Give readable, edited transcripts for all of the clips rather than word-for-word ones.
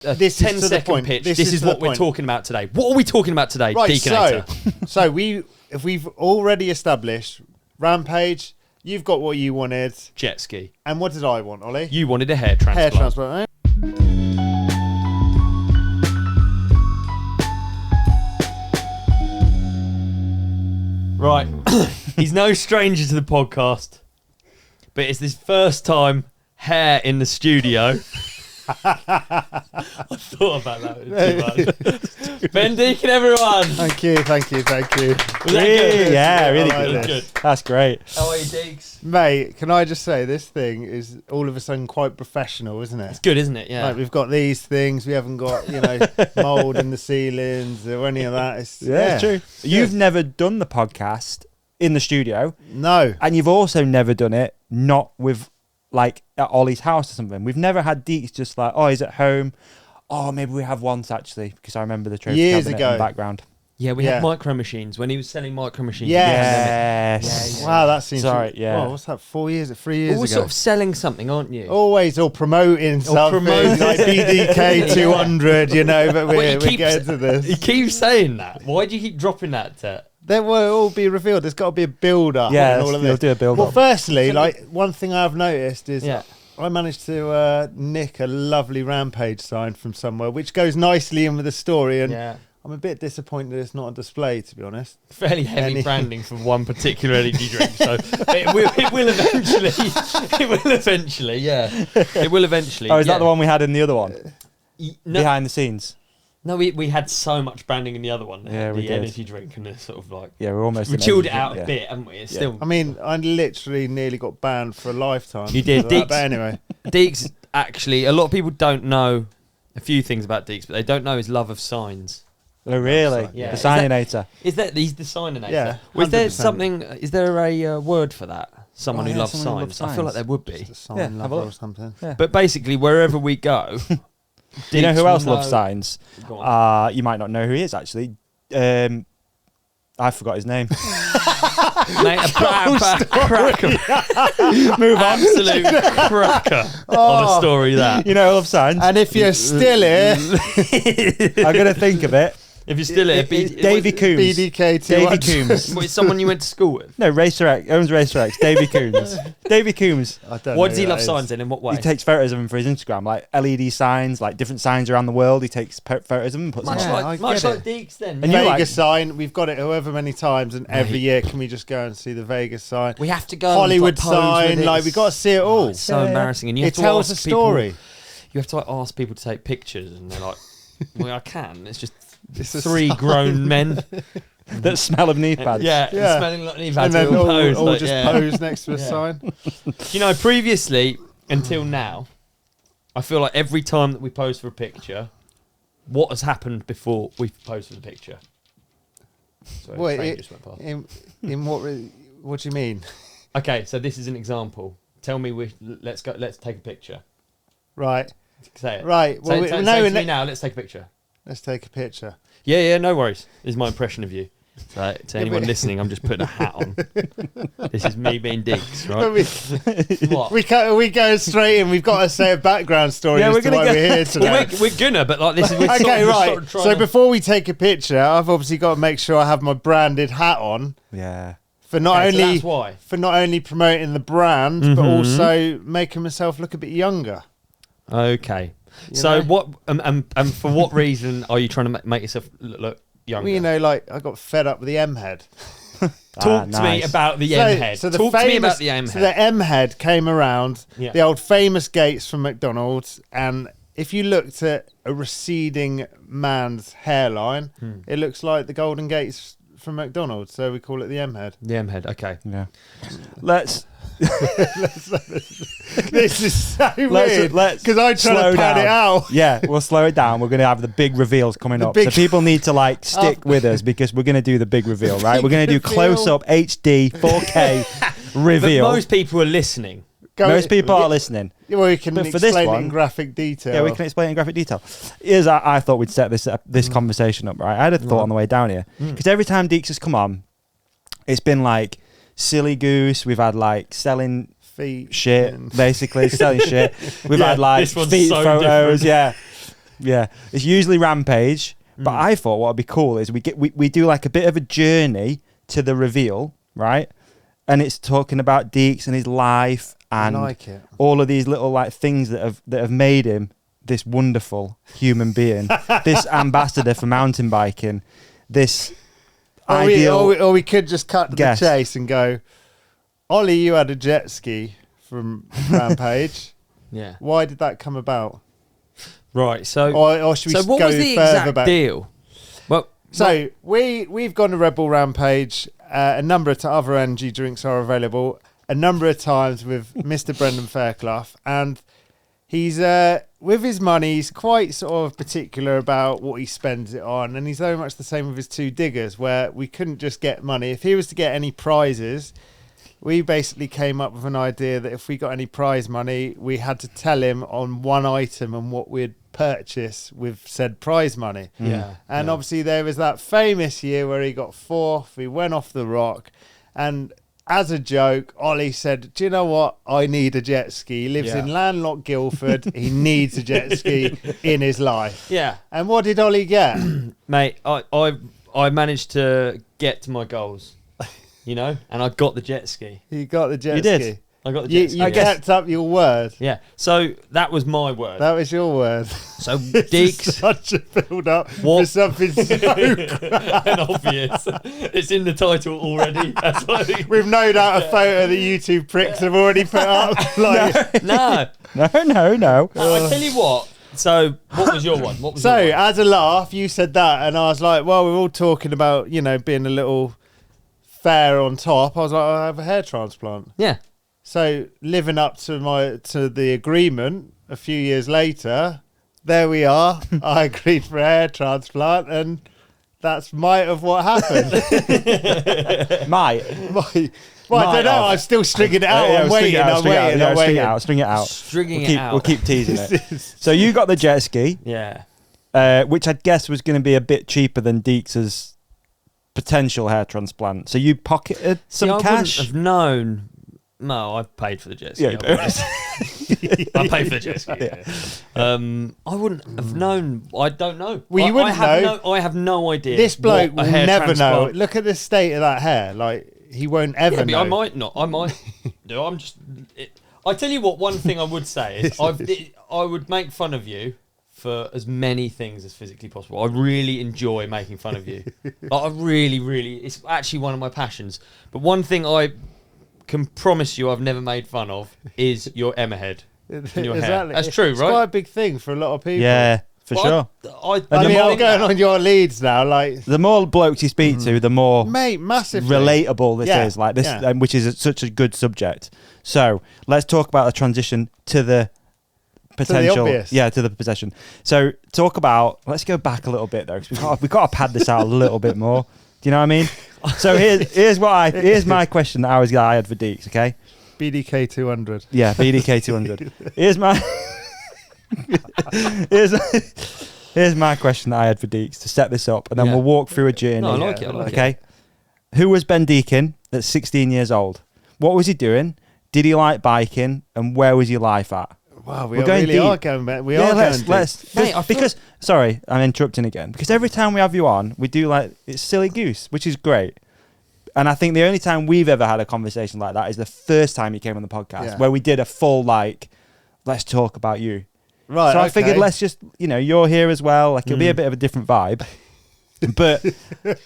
this 10-second pitch. This is what we're talking about today. What are we talking about today, right, Deakinator? So we've already established Rampage. You've got what you wanted. Jet ski. And what did I want, Ollie? You wanted a hair transplant. Hair transplant, eh? Right. He's no stranger to the podcast, but it's his first time hair in the studio. I thought about that too much. Ben Deakin, everyone. Thank you. Was that good? Yeah, really like good. this. That's great. How are you, Deeks? Mate, can I just say, this thing is all of a sudden quite professional, isn't it? It's good, isn't it? Yeah. Like, we've got these things. We haven't got, mould in the ceilings or any of that. It's true. You've never done the podcast in the studio. No. And you've also never done it not with, like, at Ollie's house or something. We've never had Deeks just like, oh, he's at home. Oh, maybe we have once, actually, because I remember the trophy years cabinet ago in the background. Yeah, we had micro machines when he was selling micro machines. Yes. Wow, that seems... Sorry, yeah. Oh, what's that, 4 years, 3 years Always ago? sort of selling something, aren't you? Always, or promoting something, like BDK 200, but we're getting to this. He keeps saying that. Why do you keep dropping that? They will all be revealed. There's got to be a build-up. Yeah, all of you'll this. do a build-up. Well, firstly, like, one thing I've noticed is... Yeah. I managed to nick a lovely Rampage sign from somewhere, which goes nicely in with the story, and I'm a bit disappointed it's not on display, to be honest. Fairly heavy branding for one particular energy drink, so it will eventually, yeah. It will eventually. Oh, is that the one we had in the other one? No, behind the scenes? No, we had so much branding in the other one. Yeah, we the did. energy drink and the sort of like... Yeah, we're almost... We chilled it out a bit, haven't we? It's still... I mean, I literally nearly got banned for a lifetime. You did. But anyway. Deeks, actually, a lot of people don't know a few things about Deeks, but they don't know his love of signs. Oh, really? Yeah. The Signinator. He's the Signinator? Yeah. Was there 100%. something... Is there a word for that? Someone who loves someone who signs? loves I feel like signs. there would be. Just a sign lover or something. Yeah. But basically, wherever we go... You know who else will loves know- signs? Go on. You might not know who he is, actually. I forgot his name. Mate, a cracker. Move on. Absolute cracker of a story, that. You know who loves signs? And if you're still here, I'm going to think of it. If you're still here, Davy Coombs. BDK 200. Davy Coombs. What, someone you went to school with? No, Racer X. Owns Racer X. Davy Coombs. Davy Coombs. I don't What know does he who love that signs is. in what way? He takes photos of them for his Instagram, like LED signs, like different signs around the world. He takes photos of them and puts Much them on. I like get it. Deeks then. And you Vegas like- sign, we've got it however many times, and every year can we just go and see the Vegas sign? We have to go. Hollywood and, like, pose with sign, it. like we got to see it all. It's so embarrassing, and you have It to tells a ask people- story. You have to ask people to take pictures, and they're like, "Well, I can." It's just It's a three sign. grown men. That smell of knee pads. Yeah, Yeah. smelling like knee And pads. then all all posed, like, just yeah. pose next to a Yeah. sign. You know, previously until now, I feel like every time that we pose for a picture, what has happened before we posed for the picture? Sorry, Wait, train just went past. In what do you mean? Okay, so this is an example. Tell me, let's go. Let's take a picture. Say Say it. Right. Well, Say to me now. Let's take a picture. let's take a picture. Yeah, no worries. This is my impression of you. So, to anyone listening, I'm just putting a hat on. This is me being Deeks, right? What? We go straight in. We've got to say a background story Yeah, as we're to gonna why go- we're here today. We're gonna, but like this is we're Okay, right. trying So to- before we take a picture, I've obviously got to make sure I have my branded hat on Yeah. for not Okay, so only that's why. for not only promoting the brand but also making myself look a bit younger. Okay. You So know? what? And for what reason are you trying to make yourself look younger? Well, like I got fed up with the M head. Talk to me about the M head. So the Talk famous, to me about the M So head. the M head came around, Yeah. the old famous gates from McDonald's, and if you looked at a receding man's hairline, it looks like the Golden Gates from McDonald's. So we call it the M head. The M head. Okay. Yeah. Let's This is so weird let's because I try slow to pad down. it out. Yeah, we'll slow it down. We're going to have the big reveals coming up. big- So people need to like stick with us because we're going to do the big reveal, right? We're going to do reveal. close-up HD 4K But reveal. most people are listening. Most people are listening. Well, we can But for explain this it one- in graphic detail. Yeah, we can explain in graphic detail. Here's I thought we'd set this conversation up, right? I had a thought on the way down here. Because every time Deeks has come on, it's been like silly goose. We've had like selling feet shit, and- basically selling shit. We've Yeah, had like this one's feet so photos, different. yeah. Yeah, it's usually Rampage. But I thought what would be cool is we do like a bit of a journey to the reveal, right? And it's talking about Deeks and his life and like it. all of these little like things that have made him this wonderful human being, this ambassador for mountain biking, this ideal. Or we could just cut to guest. the chase and go, Ollie, you had a jet ski from Rampage. Yeah. Why did that come about? Right. So, Or should we so what go was the further exact back? deal? Well, So we've gone to Red Bull Rampage. A number of other energy drinks are available. A number of times with Mr. Brendan Fairclough, and he's with his money. He's quite sort of particular about what he spends it on, and he's very much the same with his two diggers, where we couldn't just get money. If he was to get any prizes, we basically came up with an idea that if we got any prize money, we had to tell him on one item and what we'd purchase with said prize money. yeah. And yeah. obviously there was that famous year where he got fourth, he went off the rock, and as a joke, Ollie said, do you know what? I need a jet ski. He lives in landlocked Guildford. He needs a jet ski in his life. Yeah. And what did Ollie get? Mate, I managed to get to my goals, you know, and I got the jet ski. He got the jet You ski. did? I got the jet ski. You kept up your word. Yeah. So that was my word. That was your word. So It's Deeks, such a build up for What? something so and obvious. It's in the title already. That's like, We've no doubt a photo the YouTube pricks have already put up. Like, no. No. I tell you what. So what was your one? What was so, your one? as a laugh, you said that, and I was like, well, we're all talking about, you know, being a little fair on top. I was like, I have a hair transplant. Yeah. So, living up to the agreement a few years later, there we are. I agreed for a hair transplant, and that's might of what happened. Might. Well, I Might don't know. have. I'm still stringing it out. Yeah, I'm waiting. I'm waiting. String it out. Stringing it out. We'll keep teasing it. So you got the jet ski, Yeah. which I'd guess was going to be a bit cheaper than Deeks' potential hair transplant. So you pocketed some See, I cash. wouldn't have known. No, I paid for the jet ski. Yeah, you I'll be honest. I paid for the jet ski. Yeah. I wouldn't have known. I don't know. Well, you wouldn't know. I have no idea. This bloke what a will hair never know. transplant- Look at the state of that hair. Like, he won't ever Yeah, but know. I might not. I might do. I'm just. I tell you what. One thing I would say is I would make fun of you for as many things as physically possible. I really enjoy making fun of you. Like, I really. It's actually one of my passions. But one thing I can promise you I've never made fun of is your Emma head. In your hair. That's true, It's right? quite a big thing for a lot of people. Yeah, for sure. I I mean, don't I'm going on your leads now. Like, The more blokes you speak to, the more mate, massively. relatable this Yeah, is. Like this, yeah. which is such a good subject. So let's talk about the transition to the potential. obvious. Yeah, to the possession. So talk about. Let's go back a little bit though, because we've got to pad this out a little bit more. Do you know what I mean? So here's my question that I had for Deeks. Okay. BDK 200. Yeah, BDK 200. Here's my question that I had for Deeks to set this up, and then Yeah. we'll walk through a journey. No, I like it. I like it. Okay. Who was Ben Deakin at 16 years old? What was he doing? Did he like biking? And where was your life at? Wow, We're going really are deep. going back. We Yeah, are let's, going let's Mate, I feel- because sorry, I'm interrupting again. Because every time we have you on, we do like it's silly goose, which is great. And I think the only time we've ever had a conversation like that is the first time you came on the podcast, Yeah. where we did a full let's talk about you. Right. So I okay. figured let's just, you're here as well. Like it'll be a bit of a different vibe, but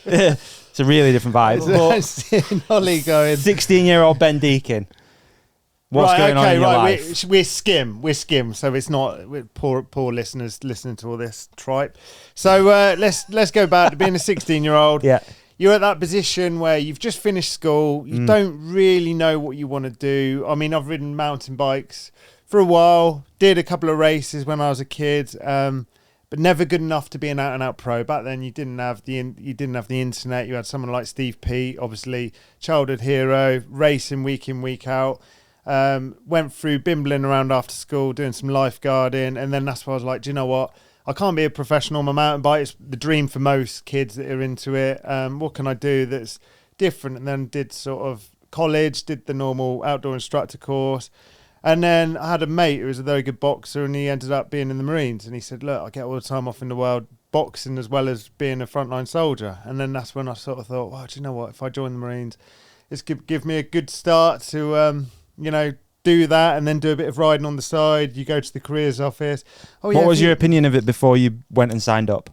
it's a really different vibe. I'm seeing Ollie going. 16-year-old Ben Deakin. What's going on in your life? We're skim, so it's not we're poor listeners listening to all this tripe. So let's go back to being a 16-year-old. Yeah. You're at that position where you've just finished school. You don't really know what you want to do. I mean, I've ridden mountain bikes for a while. Did a couple of races when I was a kid, but never good enough to be an out-and-out pro. Back then, you didn't have the internet. You had someone like Steve P, obviously childhood hero, racing week in, week out. Went through bimbling around after school, doing some lifeguarding, and then that's why I was like, do you know what? I can't be a professional on my mountain bike. It's the dream for most kids that are into it. What can I do that's different? And then did sort of college, did the normal outdoor instructor course. And then I had a mate who was a very good boxer, and he ended up being in the Marines. And he said, look, I get all the time off in the world boxing as well as being a frontline soldier. And then that's when I sort of thought, well, do you know what? If I join the Marines, it's give me a good start to, do that and then do a bit of riding on the side. You go to the careers office. What was your opinion of it before you went and signed up?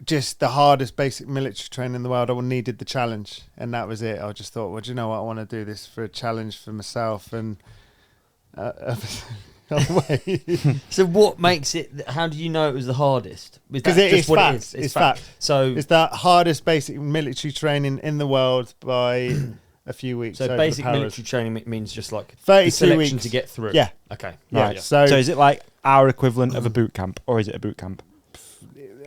Just the hardest basic military training in the world. I needed the challenge, and that was it. I just thought, well, do you know what? I want to do this for a challenge for myself. And So what makes it? How do you know it was the hardest? Because it is fact. It's fact. So it's the hardest basic military training in the world by a few weeks. So basic military training means just like 32 the selection weeks to get through. Yeah. Okay. Yeah. Right. So is it like our equivalent of a boot camp, or is it a boot camp?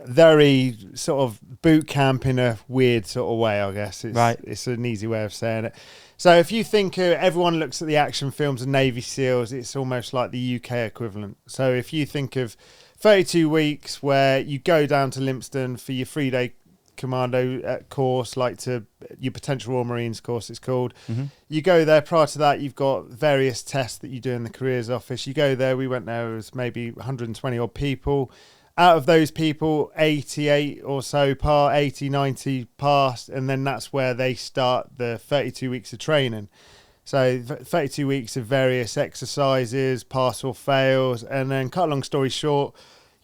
Very sort of boot camp in a weird sort of way, I guess. It's an easy way of saying it. So if you think everyone looks at the action films of Navy SEALs, it's almost like the UK equivalent. So if you think of 32 weeks where you go down to Lympstone for your 3-day commando course, like to your potential Royal Marines course, it's called. Mm-hmm. You go there. Prior to that, you've got various tests that you do in the careers office. You go there. We went there as maybe 120 odd people. Out of those people, 88 or so 80, 90 passed, and then that's where they start the 32 weeks of training. So 32 weeks of various exercises, pass or fails, and then cut a long story short,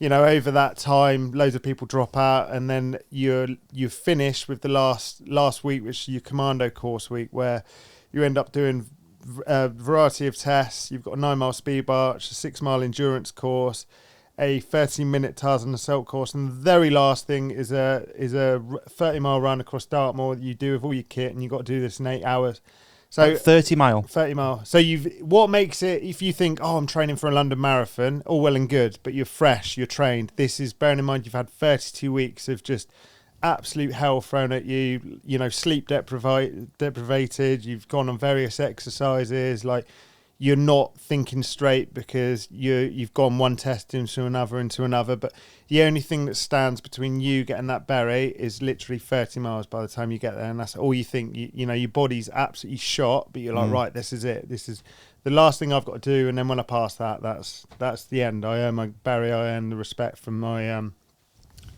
over that time, loads of people drop out, and then you finish with the last week, which is your commando course week, where you end up doing a variety of tests. You've got a 9-mile speed march, a 6-mile endurance course, a 30-minute Tarzan assault course, and the very last thing is a 30-mile run across Dartmoor that you do with all your kit, and you've got to do this in 8 hours. So 30 mile. So what makes it, if you think, I'm training for a London Marathon, all well and good, but you're fresh, you're trained. This is, bearing in mind, you've had 32 weeks of just absolute hell thrown at you, sleep deprivated, you've gone on various exercises, like you're not thinking straight because you've gone one test into another. But the only thing that stands between you getting that beret is literally 30 miles by the time you get there. And that's all you think. Your body's absolutely shot, but you're like, right, this is it. This is the last thing I've got to do. And then when I pass that, that's the end. I earn my beret. I earn the respect from my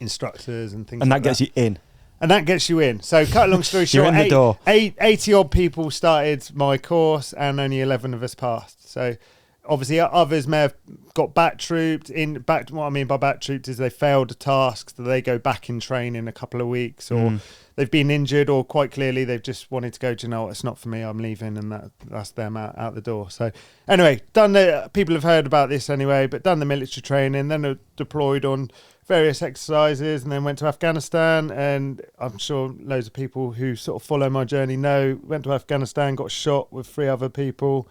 instructors and things like that. And that gets you in. And that gets you in. So cut a long story short, You're in the door. 80 odd people started my course and only 11 of us passed. So obviously others may have got back trooped. What I mean by back trooped is they failed a task, so they go back in training a couple of weeks, or they've been injured, or quite clearly they've just wanted to go, do you know what, it's not for me, I'm leaving, and that's them out the door. So anyway, people have heard about this anyway, but done the military training, then deployed on various exercises, and then went to Afghanistan. And I'm sure loads of people who sort of follow my journey went to Afghanistan, got shot with 3 other people,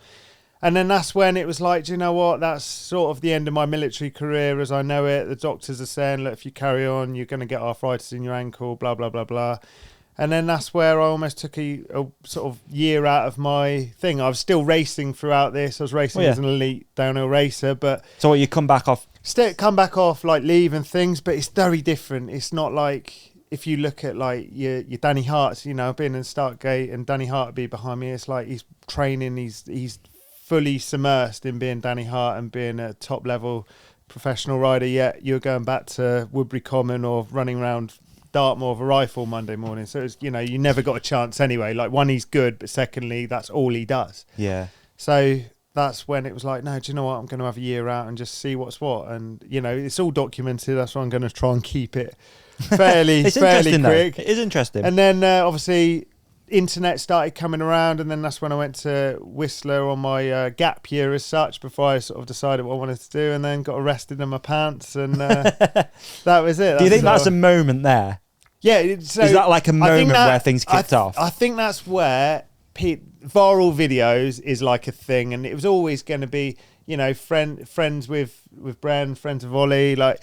and then that's when it was like, do you know what, that's sort of the end of my military career as I know it. The doctors are saying, look, if you carry on, you're going to get arthritis in your ankle, blah blah blah blah. And then that's where I almost took a sort of year out of my thing. I was still racing throughout this. I was racing as an elite downhill racer, but so you come back off. Come back off like leave and things, but it's very different. It's not like if you look at like your Danny Hart's, I've been in Startgate and Danny Hart would be behind me. It's like he's training, he's fully submersed in being Danny Hart and being a top level professional rider, yet you're going back to Woodbury Common or running around Dartmoor with a rifle Monday morning. So it's, you never got a chance anyway. Like, one, he's good, but secondly, that's all he does. Yeah. So that's when it was like, no, do you know what? I'm going to have a year out and just see what's what. And, it's all documented. That's why I'm going to try and keep it fairly quick. It is interesting. And then obviously internet started coming around, and then that's when I went to Whistler on my gap year as such, before I sort of decided what I wanted to do, and then got arrested in my pants, and that was it. Do you think that's a moment there? Yeah. So is that like a moment where things kicked off? I think that's where viral videos is like a thing, and it was always going to be, friends with Bren, friends with Olly, like.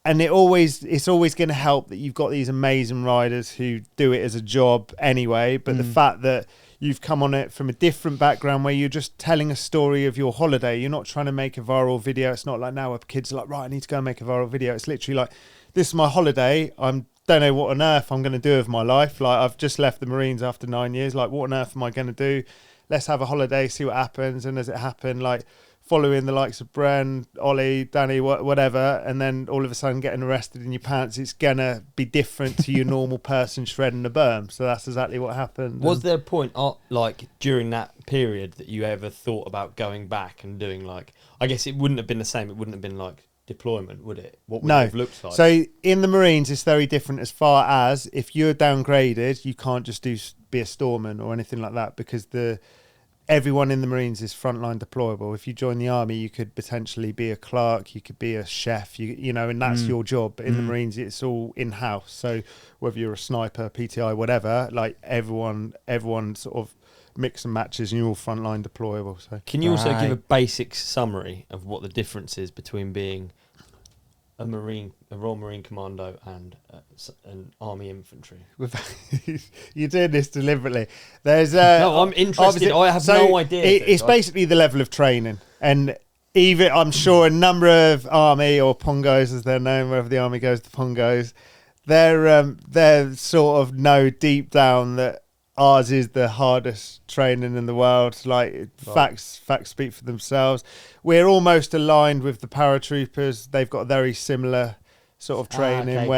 And it's always going to help that you've got these amazing riders who do it as a job anyway. But the fact that you've come on it from a different background where you're just telling a story of your holiday. You're not trying to make a viral video. It's not like now where kids are like, right, I need to go and make a viral video. It's literally like, this is my holiday. Don't know what on earth I'm going to do with my life. Like, I've just left the Marines after 9 years. Like, what on earth am I going to do? Let's have a holiday, see what happens. And as it happened, like, following the likes of Bren, Olly, Danny, whatever, and then all of a sudden getting arrested in your pants, it's gonna be different to your normal person shredding a berm. So that's exactly what happened. Was there a point, like during that period, that you ever thought about going back and doing like? I guess it wouldn't have been the same. It wouldn't have been like deployment, would it? What would it have looked like? So in the Marines, it's very different as far as if you're downgraded, you can't just be a storeman or anything like that, because everyone in the Marines is frontline deployable. If you join the army, you could potentially be a clerk, you could be a chef, you know, and that's your job. But in the Marines, it's all in-house. So whether you're a sniper, PTI, whatever, like everyone sort of mix and matches, and you're all frontline deployable. So can you also give a basic summary of what the difference is between being a Royal Marine Commando and an Army Infantry? You're doing this deliberately. There's no, I'm interested. I have no idea. It's basically the level of training, and even I'm sure a number of Army or Pongos, as they're known, wherever the Army goes, the Pongos, they're sort of know deep down that ours is the hardest training in the world. Like facts speak for themselves. We're almost aligned with the paratroopers. They've got a very similar sort of training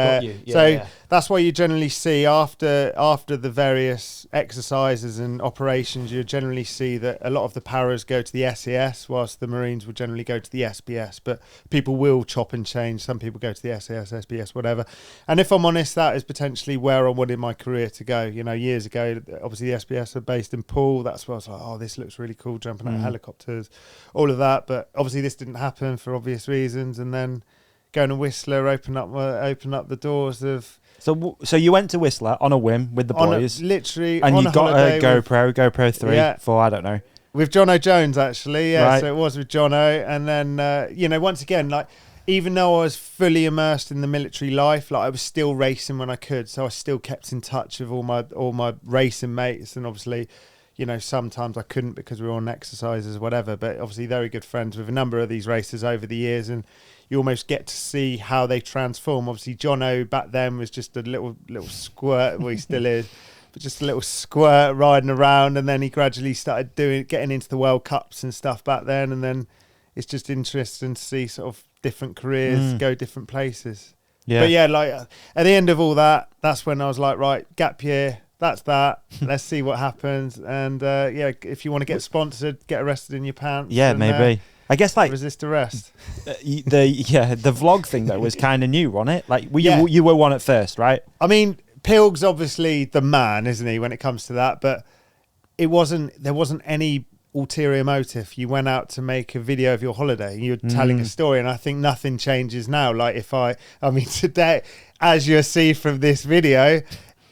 that's why you generally see after the various exercises and operations, you generally see that a lot of the paras go to the SES, whilst the Marines will generally go to the SBS. But people will chop and change. Some people go to the SES, SBS, whatever. And if I'm honest, that is potentially where I wanted my career to go. You know, years ago, obviously the SBS are based in Poole. That's where I was like, oh, this looks really cool, jumping out of helicopters, all of that. But obviously this didn't happen for obvious reasons. And then going to Whistler open up the doors of. So you went to Whistler on a whim with the boys, literally, and you got a GoPro 3, 4, I don't know, with Jono Jones actually. Yeah, right. So it was with Jono, and then you know, once again, like even though I was fully immersed in the military life, like I was still racing when I could, so I still kept in touch with all my racing mates, and obviously, you know, sometimes I couldn't because we were on exercises, whatever. But obviously, very good friends with a number of these racers over the years, and you almost get to see how they transform. Obviously, Jono back then was just a little squirt. Well, he still is, but just a little squirt riding around, and then he gradually started getting into the World Cups and stuff back then. And then it's just interesting to see sort of different careers go different places. Yeah. But yeah, like at the end of all that, that's when I was like, right, gap year. That's that. Let's see what happens. And yeah, if you want to get sponsored, get arrested in your pants. Yeah, maybe. I guess like resist arrest. The vlog thing though was kind of new, wasn't it? Like you were one at first, right? I mean, Pilg's obviously the man, isn't he, when it comes to that? But there wasn't any ulterior motive. You went out to make a video of your holiday. You're telling a story, and I think nothing changes now. Like I mean, today, as you'll see from this video,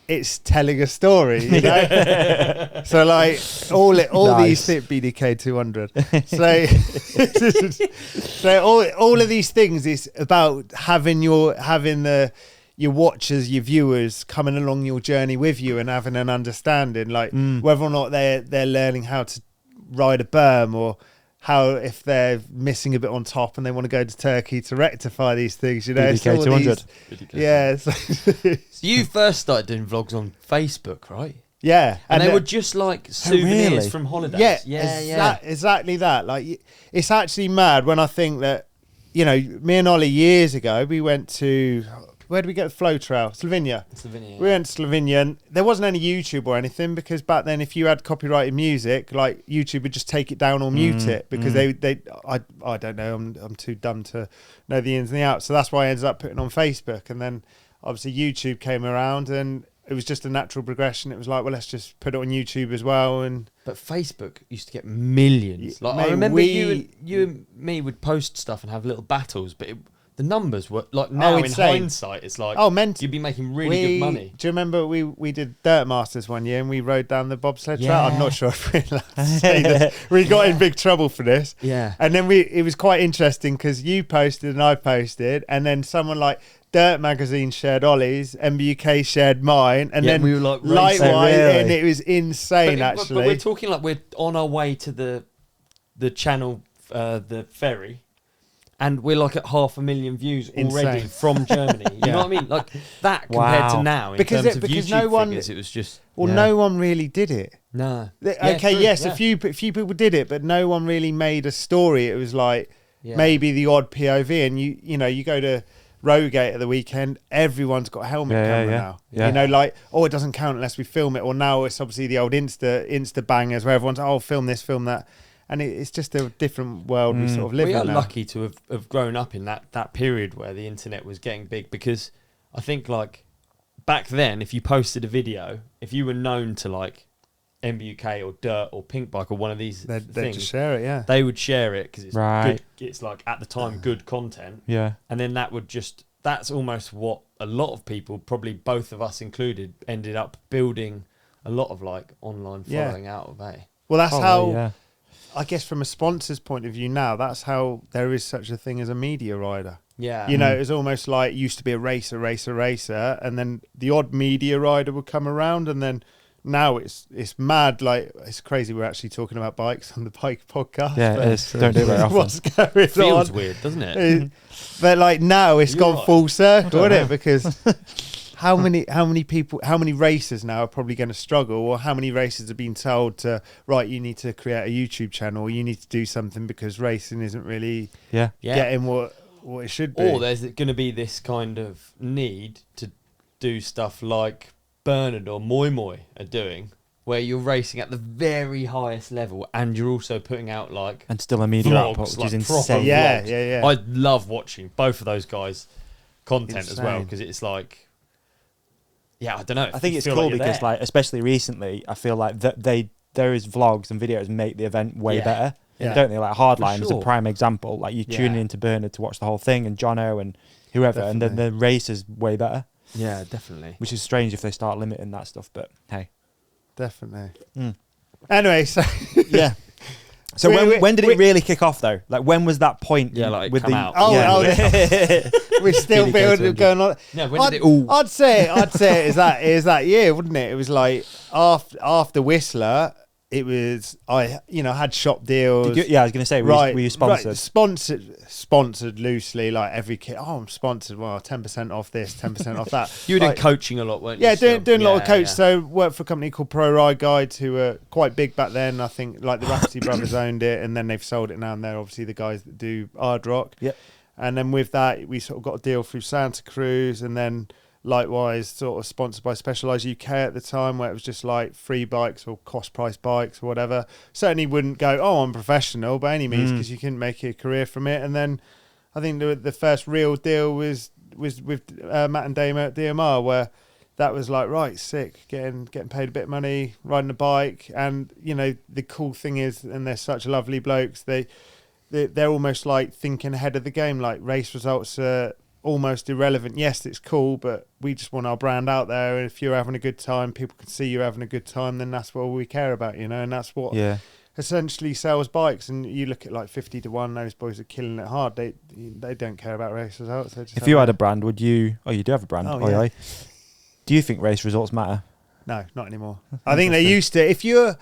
it's telling a story, you know. So like all nice. These BDK 200. So all of these things is about having your watchers, your viewers coming along your journey with you and having an understanding, like whether or not they're learning how to ride a berm, or how if they're missing a bit on top and they want to go to Turkey to rectify these things, you know. BDK 200. Yeah. So you first started doing vlogs on Facebook, right? Yeah. And they were just like souvenirs from holidays. Yeah. Exactly that. Like, it's actually mad when I think that, you know, me and Olly years ago, we went to... Where did we get the flow trail? Slovenia. Slovenia. We went to Slovenia, and there wasn't any YouTube or anything, because back then, if you had copyrighted music, like YouTube would just take it down or mute it, because I don't know, I'm too dumb to know the ins and the outs. So that's why I ended up putting it on Facebook, and then obviously YouTube came around, and it was just a natural progression. It was like, well, let's just put it on YouTube as well. But Facebook used to get millions. Like, I remember you and me would post stuff and have little battles, but the numbers were like, now in hindsight, it's like, you'd be making really good money. Do you remember we did Dirt Masters one year and we rode down the bobsled trail? I'm not sure if we're allowed to say this. We got in big trouble for this. Yeah. And then it was quite interesting because you posted and I posted, and then someone like Dirt Magazine shared Ollie's, MBUK shared mine, and then we were like likewise, and it was insane actually. But we're talking like we're on our way to the channel, the ferry. and we're like at 500,000 views already Insane. from Germany. You know what I mean? Like that compared to now in Because terms of because YouTube no one, figures, it was just no one really did it. no. Okay, true, yes, yeah. a few people did it, but no one really made a story. It was like maybe the odd POV, and you go to Rowgate at the weekend, everyone's got a helmet camera now. Yeah. You know, like, it doesn't count unless we film it. Or now it's obviously the old Insta bangers where everyone's, film this, film that. And it's just a different world we sort of live We in are now. lucky to have grown up in that period where the internet was getting big, because I think like back then, if you posted a video, if you were known to like MBUK or Dirt or Pink Bike or one of these They'd things, just share it, yeah. they would share it because it's Right. good. It's like at the time good content, Yeah. and then that's almost what a lot of people, probably both of us included, ended up building a lot of like online following out of. Well, that's Probably, how, I guess from a sponsor's point of view now, that's how there is such a thing as a media rider. Yeah. You know, it was almost like it used to be a racer, and then the odd media rider would come around, and then now it's mad. Like, it's crazy we're actually talking about bikes on the bike podcast. Yeah, but it is. Don't do it very often. what's going feels on? weird, doesn't it? But like now it's You're gone right. full circle, isn't it? Because how many racers now are probably going to struggle, or how many racers have been told to, right, you need to create a YouTube channel, or you need to do something because racing isn't really getting what it should be. Or there's going to be this kind of need to do stuff like Bernard or Moi Moi are doing, where you're racing at the very highest level and you're also putting out like And still a media vlogs, output, which like is proper insane. Yeah, vlogs. yeah. I love watching both of those guys' content as well, Insane. because it's like, I don't know. I think you it's feel cool you're because, there. like, especially recently, I feel like there is vlogs and videos make the event way better, don't they? Like Hardline is a sure. prime example. Like, you're tuning into Bernard to watch the whole thing, and Jono and whoever, and then the race is way better. Yeah, definitely. Which is strange if they start limiting that stuff, but hey. Definitely. Mm. Anyway, so Yeah. So when did it really kick off, though? Like, when was that point? Yeah, like, with come the out. we're still Billy building K200. going on. No, when did it all? I'd say it is that year, wouldn't it? It was like after Whistler. It was I had shop deals. I was going to say, were you sponsored? Sponsored loosely, like every kid. Oh, I'm sponsored. Well, 10% off this, 10% off that. You were doing Like, coaching a lot, weren't you? yeah, still? doing a lot of coach. Yeah. So worked for a company called Pro Ride Guides, who were quite big back then. I think like the Rafferty brothers owned it, and then they've sold it now, and they're obviously the guys that do hard rock. Yep. And then with that, we sort of got a deal through Santa Cruz, and then likewise sort of sponsored by Specialized UK at the time, where it was just like free bikes or cost price bikes or whatever. Certainly wouldn't go, I'm professional by any means, because you couldn't make a career from it. And then I think the first real deal was with Matt and Damo at DMR, where that was like, right, sick, getting paid a bit of money, riding a bike. And the cool thing is, and they're such lovely blokes, they're almost like thinking ahead of the game. Like, race results are almost irrelevant. Yes, it's cool, but we just want our brand out there, and if you're having a good time, people can see you're having a good time, then that's what we care about, and that's what essentially sells bikes. And you look at like 50 to 1, those boys are killing it hard. They don't care about race results. If you had a brand, would you? Oh, you do have a brand. Oh, yeah. Do you think race results matter? No, not anymore. I think they used to. If you're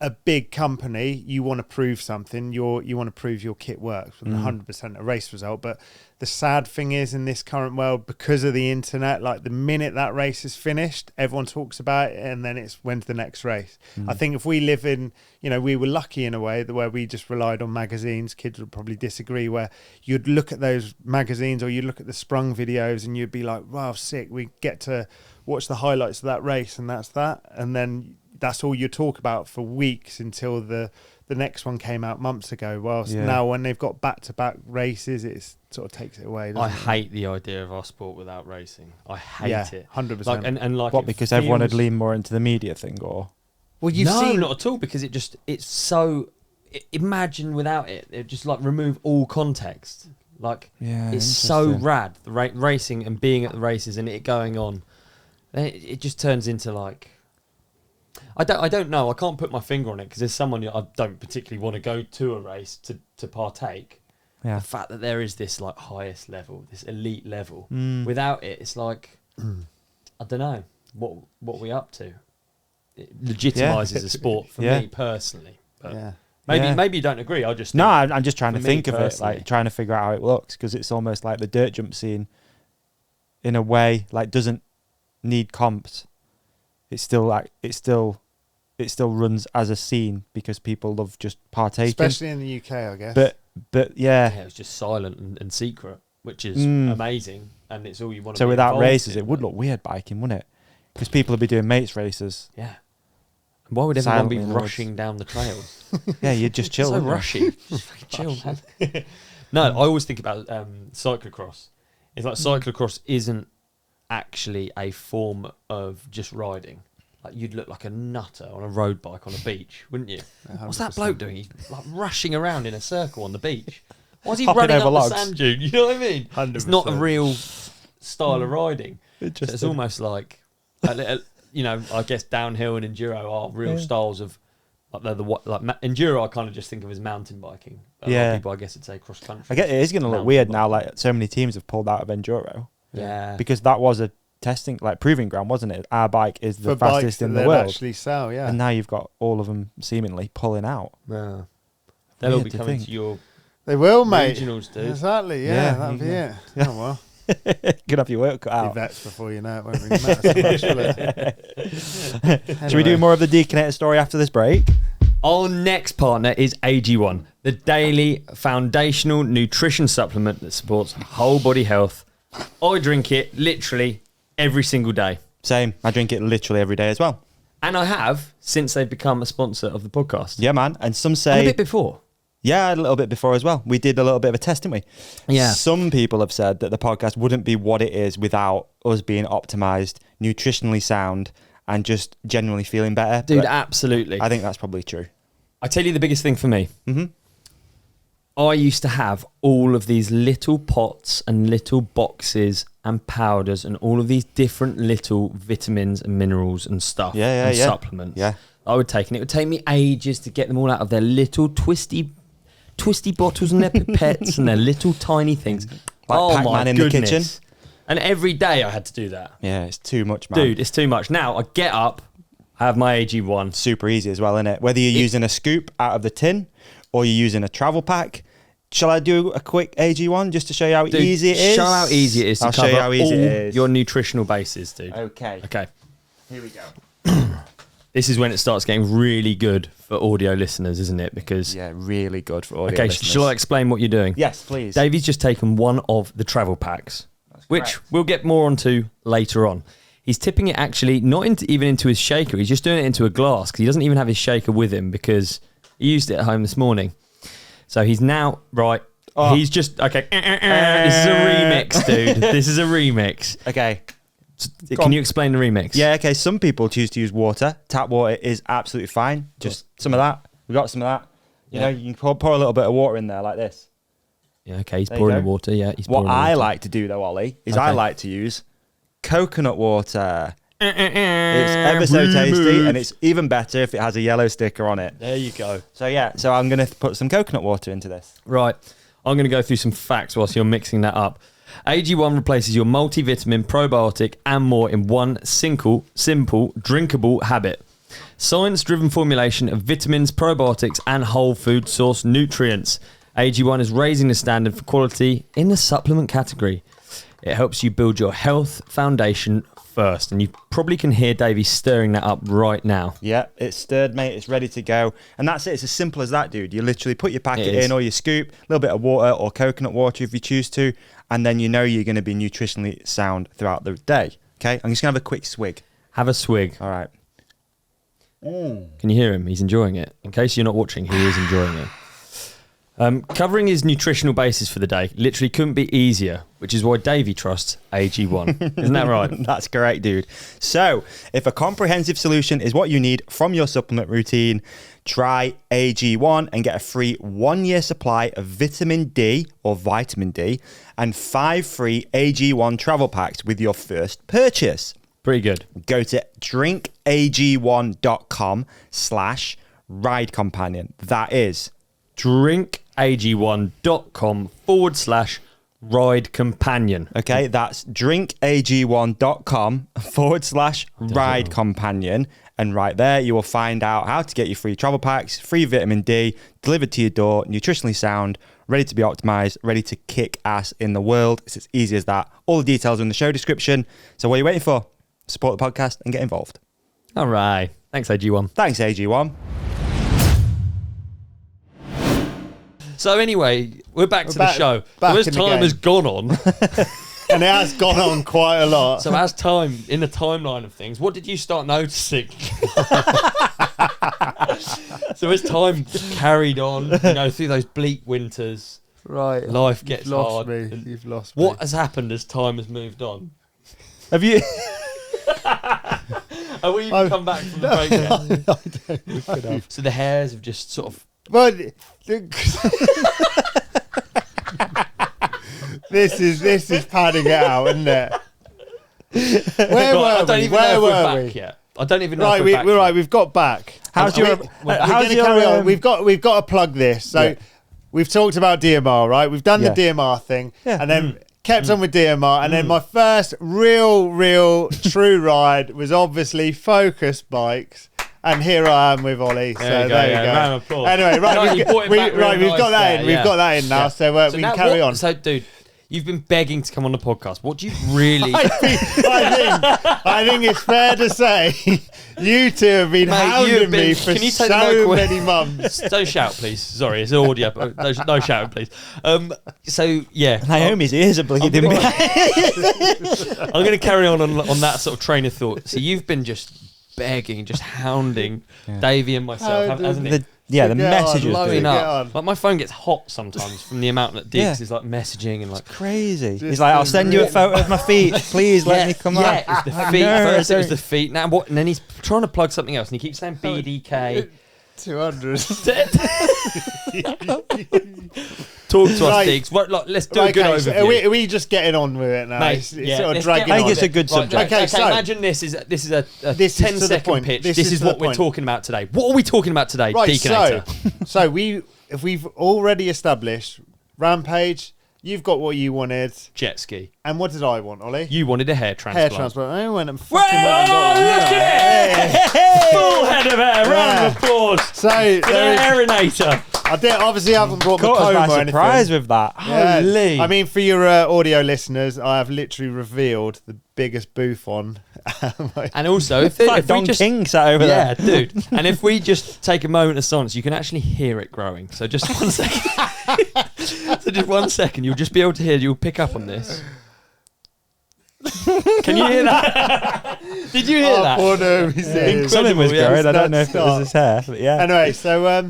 a big company, you want to prove something. You want to prove your kit works with 100% a race result. But the sad thing is, in this current world, because of the internet, like the minute that race is finished, everyone talks about it, and then it's when's the next race. I think if we live in, we were lucky in a way where we just relied on magazines. Kids would probably disagree, where you'd look at those magazines or you'd look at the Sprung videos and you'd be like, wow, sick. We get to watch the highlights of that race, and that's that. And then that's all you talk about for weeks until the next one came out months ago. Whilst now, when they've got back-to-back races, it sort of takes it away. I hate the idea of our sport without racing. I hate it. 100%. Like, and like, What, because everyone had leaned more into the media thing, or? Well, you've seen not at all, because it's so. Imagine without it, it just like remove all context. Like, it's so rad, the racing and being at the races and it going on. It just turns into like. I don't know. I can't put my finger on it, because there's someone I don't particularly want to go to a race to partake. Yeah. The fact that there is this like highest level, this elite level, without it, it's like I don't know what we up to. It legitimises the sport for me personally. But Maybe you don't agree. I just No, think, I'm just trying to for me think of it, personally. like trying to figure out how it looks, because it's almost like the dirt jump scene, in a way, like doesn't need comps. It's still it still runs as a scene because people love just partaking. Especially in the UK, I guess. But yeah. it was just silent and secret, which is amazing, and it's all you want to. So be without involved races, in, it would look weird biking, wouldn't it? Because people would be doing mates races. Yeah. And why would everyone be Silently in the woods. rushing down the trails? Yeah, you'd just chill. so wouldn't you? rushy. Just fucking chill, man. No, I always think about cyclocross. It's like cyclocross isn't actually a form of just riding. Like you'd look like a nutter on a road bike on a beach, wouldn't you? 100%. What's that bloke doing? He's like rushing around in a circle on the beach. Why is he Hopping running up over the logs. sand dune? You know what I mean? 100%. It's not a real style of riding. So Interesting. it's almost like, I guess downhill and enduro are real styles of, like enduro. I kind of just think of as mountain biking. A lot of people, I guess, would say cross country. I get it is going to look Mountain weird now. biking. Like so many teams have pulled out of enduro Yeah, because that was a testing, like proving ground, wasn't it? Our bike is the For bikes fastest that in the they'd world, actually sell, yeah. and now you've got all of them seemingly pulling out. yeah. They'll all Weird be to coming think. to your They will, mate. regionals, dude. Exactly, Yeah, yeah, that'd be yeah. it. Oh, well. Could have your work cut Be out. vets before you know it, won't really matter so much, will it? Should we do more of the Deakinator story after this break? Our next partner is AG1, the daily foundational nutrition supplement that supports whole body health. I drink it literally every single day. Same. I drink it literally every day as well. And I have since they've become a sponsor of the podcast. Yeah, man. And some And say a bit before. yeah, a little bit before as well. We did a little bit of a test, didn't we? Yeah. Some people have said that the podcast wouldn't be what it is without us being optimized, nutritionally sound, and just genuinely feeling better. Dude, But absolutely. I think that's probably true. I tell you the biggest thing for me. Mm-hmm. I used to have all of these little pots and little boxes and powders and all of these different little vitamins and minerals and stuff and supplements. Yeah. I would take, and it would take me ages to get them all out of their little twisty bottles and their pipettes and their little tiny things. Like Pac-Man in the kitchen. And every day I had to do that. Yeah, it's too much, man. Dude, it's too much. Now I get up, I have my AG1. Super easy as well, isn't it? Whether you're using a scoop out of the tin or you're using a travel pack. Shall I do a quick AG1 just to show you how Dude, easy it is? Show how easy it is to I'll show cover you how easy all it is. your nutritional bases, dude. Okay. Okay. Here we go. This is when it starts getting really good for audio listeners, isn't it? Because Yeah, really good for audio okay, listeners. shall I explain what you're doing? Yes, please. Davey's just taken one of the travel packs, which correct. we'll get more onto later on. He's tipping it actually not even into his shaker. He's just doing it into a glass because he doesn't even have his shaker with him because he used it at home this morning. So he's now right. Oh. He's just okay. This is a remix, dude. This is a remix. Okay. Can you explain the remix? Yeah, okay. Some people choose to use water. Tap water is absolutely fine. Just some of that. We got some of that. You Yeah. know, you can pour a little bit of water in there like this. Yeah. Okay. He's There you pouring go. the water. Yeah. He's What pouring the I water. like to do though, Ollie, is I Okay. like to use coconut water. It's ever so tasty, and it's even better if it has a yellow sticker on it. There you go. So yeah, so I'm going to put some coconut water into this. Right. I'm going to go through some facts whilst you're mixing that up. AG1 replaces your multivitamin, probiotic, and more in one simple, drinkable habit. Science-driven formulation of vitamins, probiotics, and whole food source nutrients. AG1 is raising the standard for quality in the supplement category. It helps you build your health foundation first. And you probably can hear Davey stirring that up right now. Yeah, it's stirred, mate. It's ready to go. And that's it. It's as simple as that, dude. You literally put your packet It is. in or your scoop, a little bit of water or coconut water if you choose to, and then you know you're going to be nutritionally sound throughout the day. Okay? I'm just going to have a quick swig. Have a swig. All right. Can you hear him? He's enjoying it. In case you're not watching, he is enjoying it. Covering his nutritional basis for the day literally couldn't be easier, which is why Davey trusts AG1. Isn't that right? That's correct, dude. So, if a comprehensive solution is what you need from your supplement routine, try AG1 and get a free 1-year supply of vitamin D or vitamin D and 5 free AG1 travel packs with your first purchase. Pretty good. Go to drinkag1.com/ride companion. That is drinkag1.com/ride companion. okay. That's drinkag1.com/ride companion And right there, you will find out how to get your free travel packs, free vitamin D, delivered to your door, nutritionally sound, ready to be optimized, ready to kick ass in the world. It's as easy as that. All the details are in the show description. So what are you waiting for? Support the podcast and get involved. All right. Thanks, AG1. Thanks, AG1. So anyway, we're back to the show. back So as in the time game. has gone on, And it has gone on quite a lot. so as time, in the timeline of things, what did you start noticing? So as time carried on, through those bleak winters, Right. life gets You've lost hard. me. And You've lost me. what has happened as time has moved on? Have you... Have we even come back from the break yet? We could have. So the hairs have just sort of... Well, this is padding it out, isn't it? Where Right, I were don't we? even Where know if we're were back we? yet. I don't even know Right, if we're back we're yet. right. We've got back. How's We're your... gonna carry on. We've got to plug this. So Yeah. we've talked about DMR, right? We've done Yeah. the DMR thing, Yeah. and then kept on with DMR, and then my first real true ride was obviously Focus bikes. And here I am with Ollie. So There you go, there yeah, you go. round of applause. Anyway, No, right, you brought it back real we've got nice that there, in. We've yeah. got that in now, Yeah. so we now can carry on. So, dude, you've been begging to come on the podcast. What do you really... I think it's fair to say you two have been Mate, hounding you've been- me for can you take the so mic away? many months. Don't shout, please. Sorry, it's audio. No shouting, please. So, yeah. Naomi's ears are bleeding. I'm going to carry on that sort of train of thought. So you've been just begging, just hounding Davey and myself, hasn't it? The messages. Blowing dude. up. Like my phone gets hot sometimes from the amount that Diggs Yeah. is like messaging and like... Crazy. Just He's like, I'll send you a photo of my feet. Please let me come yeah, on. it was the feet. No, First it was don't. the feet. Now what? And then he's trying to plug something else, and he keeps saying BDK. 200. Talk to us, Right. Diggs. Let's do a Right, good okay, so overview. are we just getting on with it now? Mate, It's yeah, sort of let's dragging get I think on. it's a good subject. Okay, Okay, so- imagine this is a This is 10 to the second point. pitch. This This is is to the what we're point. talking about today. What are we talking about today, Right, Deakinator? so we've already established Rampage. You've got what you wanted, Jet ski. and what did I want, Ollie? You wanted a hair transplant. Hair transplant. I went and Well, fucking went and got one. look at it! Full head of hair. Round of applause. So For the hairinator. I obviously haven't brought my Caught us comb by or anything. surprise with that. Yeah. Holy. I mean, for your audio listeners, I have literally revealed the biggest boof on. And also, if It's like we Don just... King sat over Yeah, there. dude. And if we just take a moment of silence, you can actually hear it growing. So just 1 second. So just 1 second, you'll just be able to hear. You'll pick up on this. Can you hear that? Did you hear that? Poor Naomi's ears. Something was Yeah, growing. I don't know if it start. was his hair, but yeah. Anyway, so where do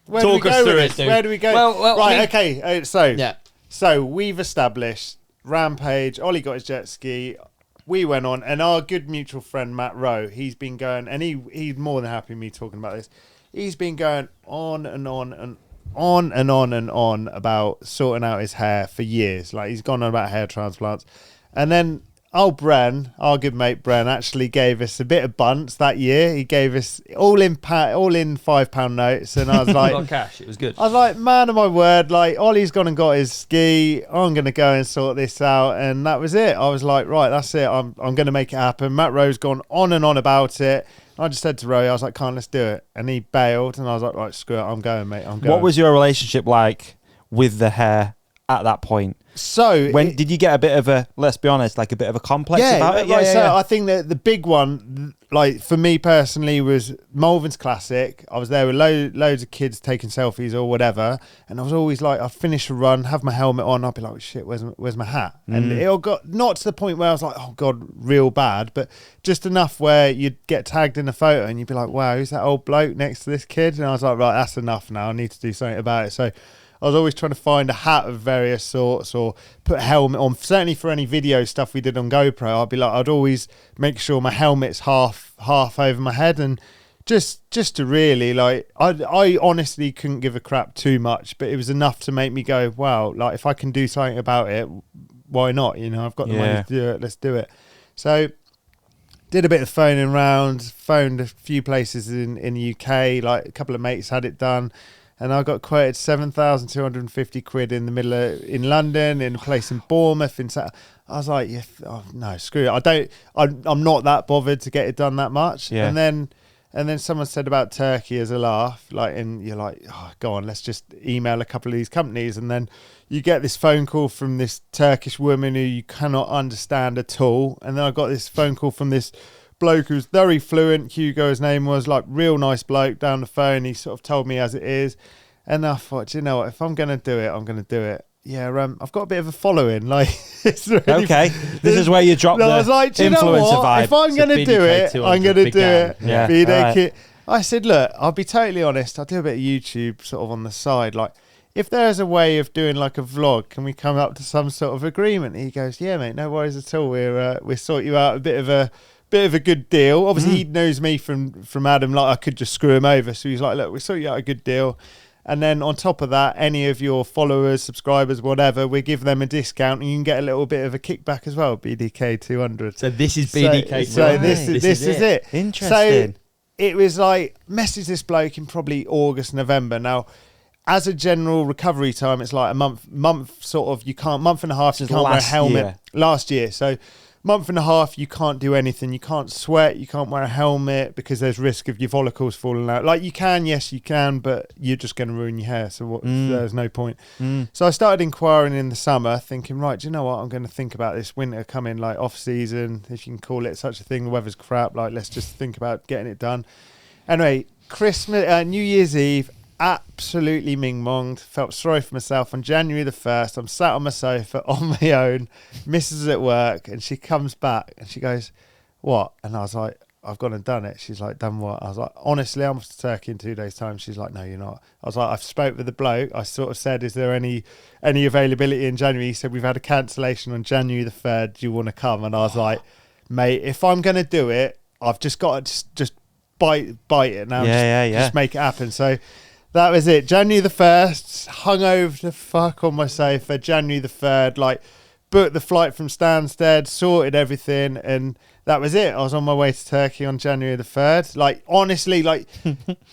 we Talk us go through with it, this? dude. Where do we go? Well, right, I mean- okay. Yeah. So we've established Rampage. Ollie got his jet ski. We went on, and our good mutual friend Matt Rowe, he's been going, and he's more than happy with me talking about this. He's been going on and on and on and on and on about sorting out his hair for years. Like he's gone on about hair transplants, and then old Bren, our good mate Bren, actually gave us a bit of bunts that year. He gave us all in £5 notes, and I was A lot like, of cash. It was good. I was like, man of my word, like Ollie's gone and got his ski. I'm gonna go and sort this out, and that was it. I was like, right, that's it. I'm gonna make it happen. Matt Rowe's gone on and on about it. I just said to Rowe, I was like, "Can't, let's do it," and he bailed, and I was like, right, screw it, I'm going, mate. I'm going. What was your relationship like with the hair at that point? so? When did you get a bit of a, let's be honest, like a bit of a complex Yeah, about it? right, so I think that the big one, like for me personally, was Malvern's Classic. I was there with loads of kids taking selfies or whatever, and I was always like, I'd finish a run, have my helmet on, I'd be like, shit, where's my hat? And it all got not to the point where I was like, oh god, real bad, but just enough where you'd get tagged in a photo and you'd be like, wow, who's that old bloke next to this kid? And I was like, right, that's enough now. I need to do something about it. So I was always trying to find a hat of various sorts or put a helmet on. Certainly for any video stuff we did on GoPro, I'd always make sure my helmet's half over my head, and just to really like, I honestly couldn't give a crap too much, but it was enough to make me go, wow, like if I can do something about it, why not? You know, I've got the money to do it. Let's do it. So did a bit of phoning around, phoned a few places in the UK, like a couple of mates had it done. And I got quoted 7,250 quid in the middle in London, in a place in Bournemouth. I was like, no, screw it. I'm not that bothered to get it done that much. Yeah. And then And then someone said about Turkey as a laugh, like, and you're like, oh, go on, let's just email a couple of these companies. And then you get this phone call from this Turkish woman who you cannot understand at all. And then I got this phone call from this bloke who's very fluent. Hugo, his name was, like, real nice bloke down the phone. He sort of told me as it is. And I thought, do you know what? If I'm going to do it, I'm going to do it. Yeah, I've got a bit of a following. Like, it's really, okay, this is where you drop the I was like, do you know influencer what? vibe. If I'm going to do it, I'm going to do it. Yeah, BDK. I said, look, I'll be totally honest. I do a bit of YouTube sort of on the side. Like, if there's a way of doing like a vlog, can we come up to some sort of agreement? He goes, yeah, mate, no worries at all. We'll sort you out a bit of a good deal. Obviously, he knows me from Adam. Like, I could just screw him over. So he's like, look, we'll sort you out a good deal. And then on top of that, any of your followers, subscribers, whatever, we give them a discount and you can get a little bit of a kickback as well. BDK 200. So this is BDK 200. So this is it. Interesting. So it was like, message this bloke in probably August, November. Now, as a general recovery time, it's like a month sort of, you can't, month and a half, you can't wear a helmet. Last year. So month and a half, you can't do anything. You can't sweat. You can't wear a helmet because there's risk of your follicles falling out. Like, you can, yes, you can, but you're just going to ruin your hair. So there's no point. So I started inquiring in the summer, thinking, right, do you know what? I'm going to think about this winter coming, like off season, if you can call it such a thing. The weather's crap. Like, let's just think about getting it done. Anyway, Christmas, New Year's Eve, absolutely ming-monged. Felt sorry for myself. On January the 1st, I'm sat on my sofa on my own. Mrs. is at work, and she comes back and she goes, what? And I was like, I've gone and done it. She's like, done what? I was like, honestly, I'm off to Turkey in 2 days' time. She's like, no, you're not. I was like, I've spoke with the bloke. I sort of said, is there any availability in January? He said, we've had a cancellation on January the 3rd. Do you want to come? And I was like, mate, if I'm going to do it, I've just got to just bite it now. Just make it happen. So that was it. January the 1st, hung over the fuck on my sofa. January the 3rd, like, booked the flight from Stansted, sorted everything, and that was it. I was on my way to Turkey on January the 3rd. Like, honestly, like,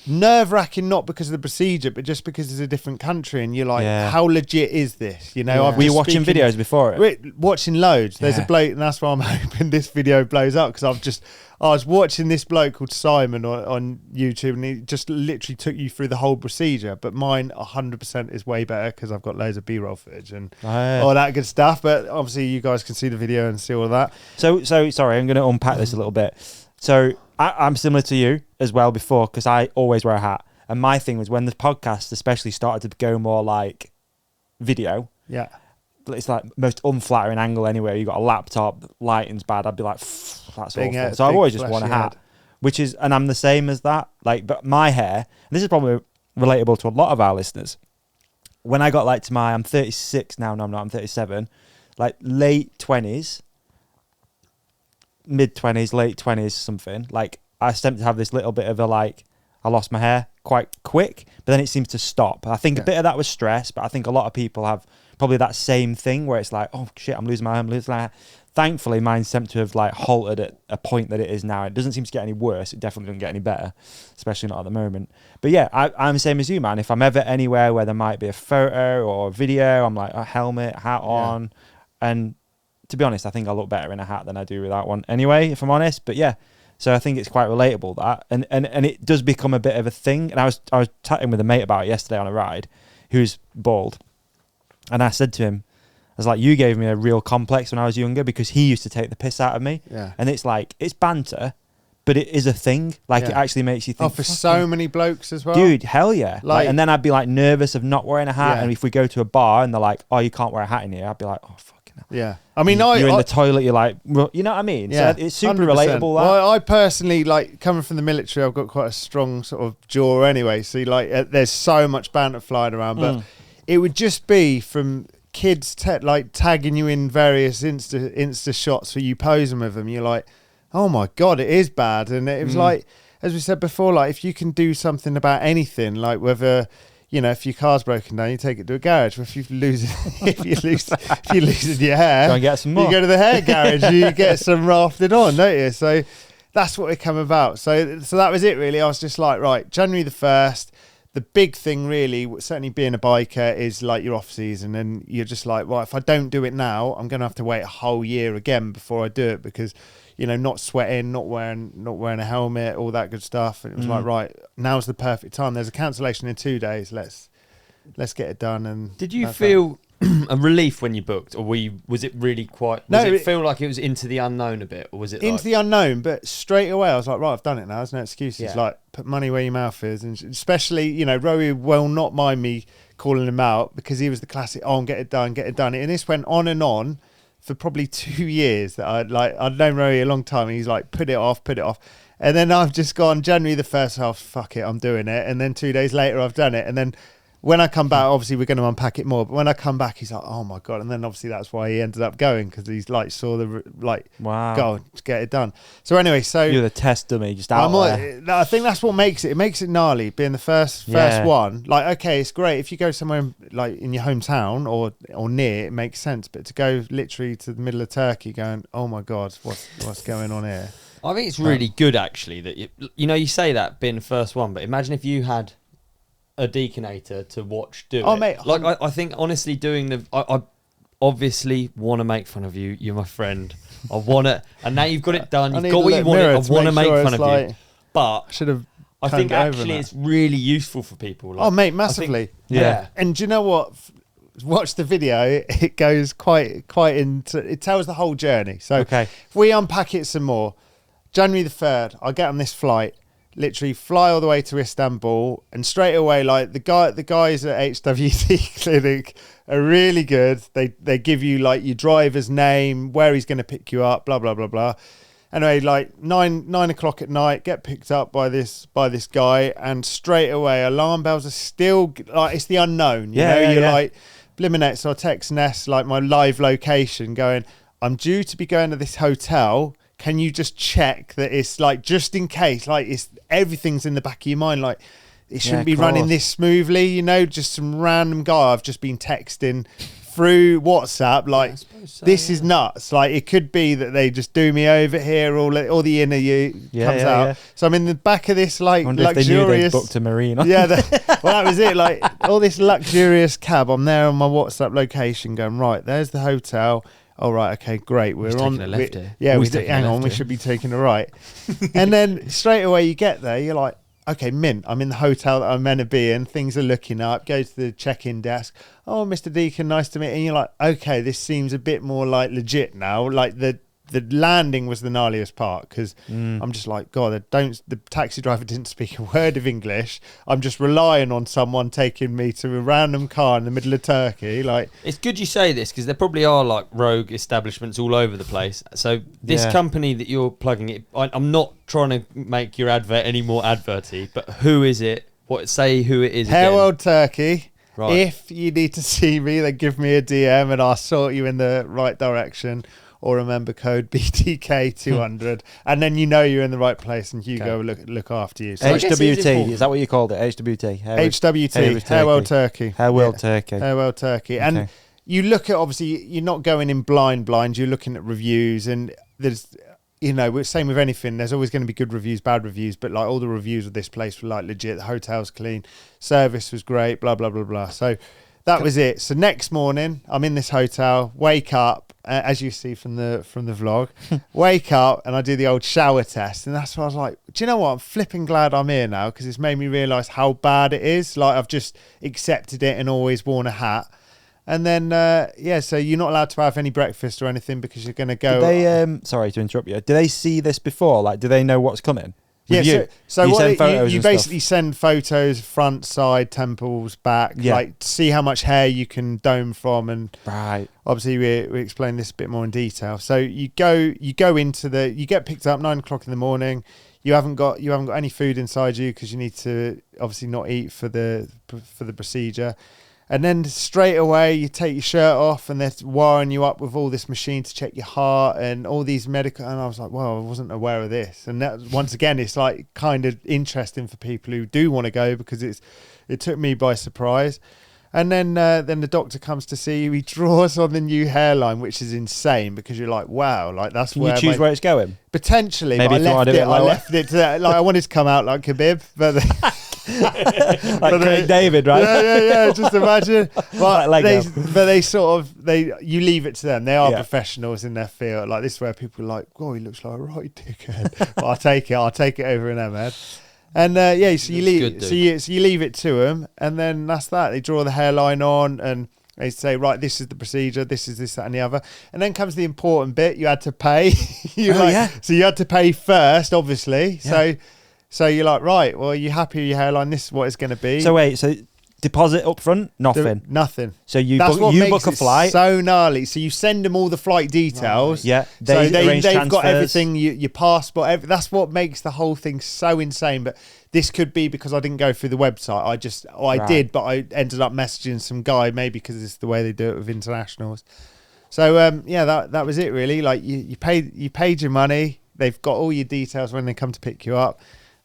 nerve-wracking, not because of the procedure, but just because it's a different country, and you're like, how legit is this? You know, were you watching videos before it? Watching loads. There's a bloke, and that's why I'm hoping this video blows up, because I was watching this bloke called Simon on YouTube, and he just literally took you through the whole procedure. But mine 100% is way better because I've got loads of B-roll footage and all that good stuff. But obviously, you guys can see the video and see all of that. So sorry, I'm going to unpack this a little bit. So I'm similar to you as well before, because I always wear a hat. And my thing was when the podcast especially started to go more like video. Yeah. It's like most unflattering angle anywhere. You got a laptop, lighting's bad. I'd be like, that's big awful. Head, so I've always just worn a hat, head. And I'm the same as that. Like, but my hair, and this is probably relatable to a lot of our listeners. When I got like to I'm 36 now. No, I'm not. I'm 37. Like late 20s, mid 20s, late 20s, something. Like I seem to have this little bit of a like, I lost my hair quite quick, but then it seems to stop. I think a bit of that was stress, but I think a lot of people have probably that same thing where it's like, oh shit, I'm losing my hair. Thankfully, mine seemed to have like halted at a point that it is now. It doesn't seem to get any worse. It definitely doesn't get any better, especially not at the moment. But yeah, I'm the same as you, man. If I'm ever anywhere where there might be a photo or a video, I'm like a helmet, hat on. And to be honest, I think I look better in a hat than I do without one anyway, if I'm honest. But yeah, so I think it's quite relatable that. And it does become a bit of a thing. And I was chatting with a mate about it yesterday on a ride who's bald. And I said to him, I was like, you gave me a real complex when I was younger because he used to take the piss out of me. Yeah. And it's like, it's banter, but it is a thing. Like, it actually makes you think. Oh, for so many blokes as well? Dude, hell yeah. Like, and then I'd be like nervous of not wearing a hat. Yeah. And if we go to a bar and they're like, oh, you can't wear a hat in here, I'd be like, oh, fucking hell. Yeah. I mean, you're in the toilet, you're like, you know what I mean? Yeah, so it's super 100%. relatable. That. Well, I personally, like, coming from the military, I've got quite a strong sort of jaw anyway. So, like, there's so much banter flying around. But it would just be from kids like tagging you in various insta shots for you posing with them. You're like, oh my God, it is bad. And it was like, as we said before, like if you can do something about anything, like whether, you know, if your car's broken down, you take it to a garage. If you're losing your hair, go and get some more. You go to the hair garage, you get some rafted on, don't you? So that's what it came about. So that was it really. I was just like, right, January the 1st, the big thing really, certainly being a biker, is like your off season, and you're just like, well, if I don't do it now, I'm going to have to wait a whole year again before I do it, because, you know, not sweating, not wearing a helmet, all that good stuff. And it was like, right, now's the perfect time. There's a cancellation in 2 days. Let's get it done. And did you feel a relief when you booked, or was it really quite? Was it feel like it was into the unknown a bit, or was it into the unknown? But straight away, I was like, right, I've done it now. There's no excuses. Yeah. Like, put money where your mouth is, and especially, you know, Rowie will not mind me calling him out, because he was the classic, oh, get it done. And this went on and on for probably 2 years. That I'd known Rowie a long time, and he's like, put it off. And then I've just gone January the 1st, oh, fuck it, I'm doing it. And then 2 days later, I've done it. And then when I come back, obviously we're going to unpack it more, but when I come back, he's like, oh my God. And then obviously that's why he ended up going, because he's like, saw the, like, wow, go on, just get it done. So anyway, so you're the test dummy, just out there. I think that's what makes it gnarly, being the first one. Like, okay, it's great if you go somewhere like in your hometown or near, it makes sense, but to go literally to the middle of Turkey going, oh my God, what's going on here? I think it's really good, actually, that you know, you say that being the first one, but imagine if you had a Deakinator to watch do it. Mate, like, I think honestly doing I obviously want to make fun of you. You're my friend. I want it, and now you've got it done. You've got what you wanted. I want to make fun of you, but I should have. I think actually it's really useful for people. Like, oh, mate, massively. Yeah. And do you know what? Watch the video. It goes quite into. It tells the whole journey. So if we unpack it some more, January the 3rd, I get on this flight. Literally fly all the way to Istanbul, and straight away, like the guys at HWT Clinic are really good. They give you like your driver's name, where he's going to pick you up, blah blah blah blah. Anyway, like 9 o'clock at night, get picked up by this guy, and straight away alarm bells are still like, it's the unknown. You know, you're like, blimmin' it. So I text Ness like my live location, going, I'm due to be going to this hotel. Can you just check that it's like, just in case, like it's everything's in the back of your mind, like it shouldn't be running this smoothly, you know, just some random guy I've just been texting through WhatsApp, like this is nuts. Like it could be that they just do me over here, or the inner you comes out. Yeah. So I'm in the back of this like luxurious. If they knew they booked a marine. Well, that was it. Like all this luxurious cab. I'm there on my WhatsApp location, going, right, there's the hotel. Oh, right, okay, great. We're on taking a left here. Yeah, hang on, we should be taking a right. And then straight away you get there, you're like, okay, mint. I'm in the hotel that I'm meant to be in. Things are looking up. Go to the check-in desk. Oh, Mr. Deakin, nice to meet you. And you're like, okay, this seems a bit more like legit now. Like the landing was the gnarliest part, because I'm just like, God, the taxi driver didn't speak a word of English. I'm just relying on someone taking me to a random car in the middle of Turkey. Like, it's good you say this, because there probably are like rogue establishments all over the place. So this company that you're plugging it, I'm not trying to make your advert any more adverty, but who is it? Say who it is. Hair World Turkey. Right. If you need to see me, then give me a DM and I'll sort you in the right direction. Or remember code BTK200, and then you know you're in the right place, and Hugo will look after you. So HWT, is that what you called it? HWT. HWT, Hair World Turkey. Hair World Turkey. Hair World Turkey. Okay. And you look at, obviously, you're not going in blind. You're looking at reviews, and there's, you know, same with anything. There's always going to be good reviews, bad reviews, but like all the reviews of this place were like legit. The hotel's clean, service was great, blah blah blah blah. So that was it. So next morning, I'm in this hotel, wake up. As you see from the vlog, wake up and I do the old shower test, and that's why I was like, do you know what? I'm flipping glad I'm here now, because it's made me realise how bad it is. Like I've just accepted it and always worn a hat. And then so you're not allowed to have any breakfast or anything, because you're going to go. Did they, sorry to interrupt you. Do they see this before? Like, do they know what's coming? Yeah, so you basically send photos, front, side, temples, back, like see how much hair you can dome from, and obviously we explain this a bit more in detail. So you go into you get picked up 9 o'clock in the morning. You haven't got any food inside you, because you need to obviously not eat for the procedure. And then straight away, you take your shirt off, and they're wiring you up with all this machine to check your heart and all these medical. And I was like, well, I wasn't aware of this. And that, once again, it's like kind of interesting for people who do want to go, because it took me by surprise. And then the doctor comes to see you. He draws on the new hairline, which is insane, because you're like, wow, like that's where you choose where it's going. Potentially, maybe but I left it to that. Like I wanted to come out like Khabib, but. Like Craig David, right? Yeah. Just imagine. Well, Like Lego. you leave it to them. They are Yeah. professionals in their field. Like this, is where people are like, "Oh, he looks like a right dickhead." But I'll take it over an M-head. And so you leave, good, so you leave it to them, and then that's that. They draw the hairline on, and they say, right, this is the procedure. This is this, that, and the other. And then comes the important bit. You had to pay. So you had to pay first, obviously. Yeah. So you're like, right, well, are you happy with your hairline? This is what it's going to be. So wait, so deposit up front? Nothing. Nothing. So you That's what makes book a it flight. so gnarly. So you send them all the flight details. Yeah. So They arrange they've transfers. got everything, your passport. That's what makes the whole thing so insane. But this could be because I didn't go through the website. I did, but I ended up messaging some guy, maybe because it's the way they do it with internationals. So that was it really. Like you paid your money. They've got all your details when they come to pick you up.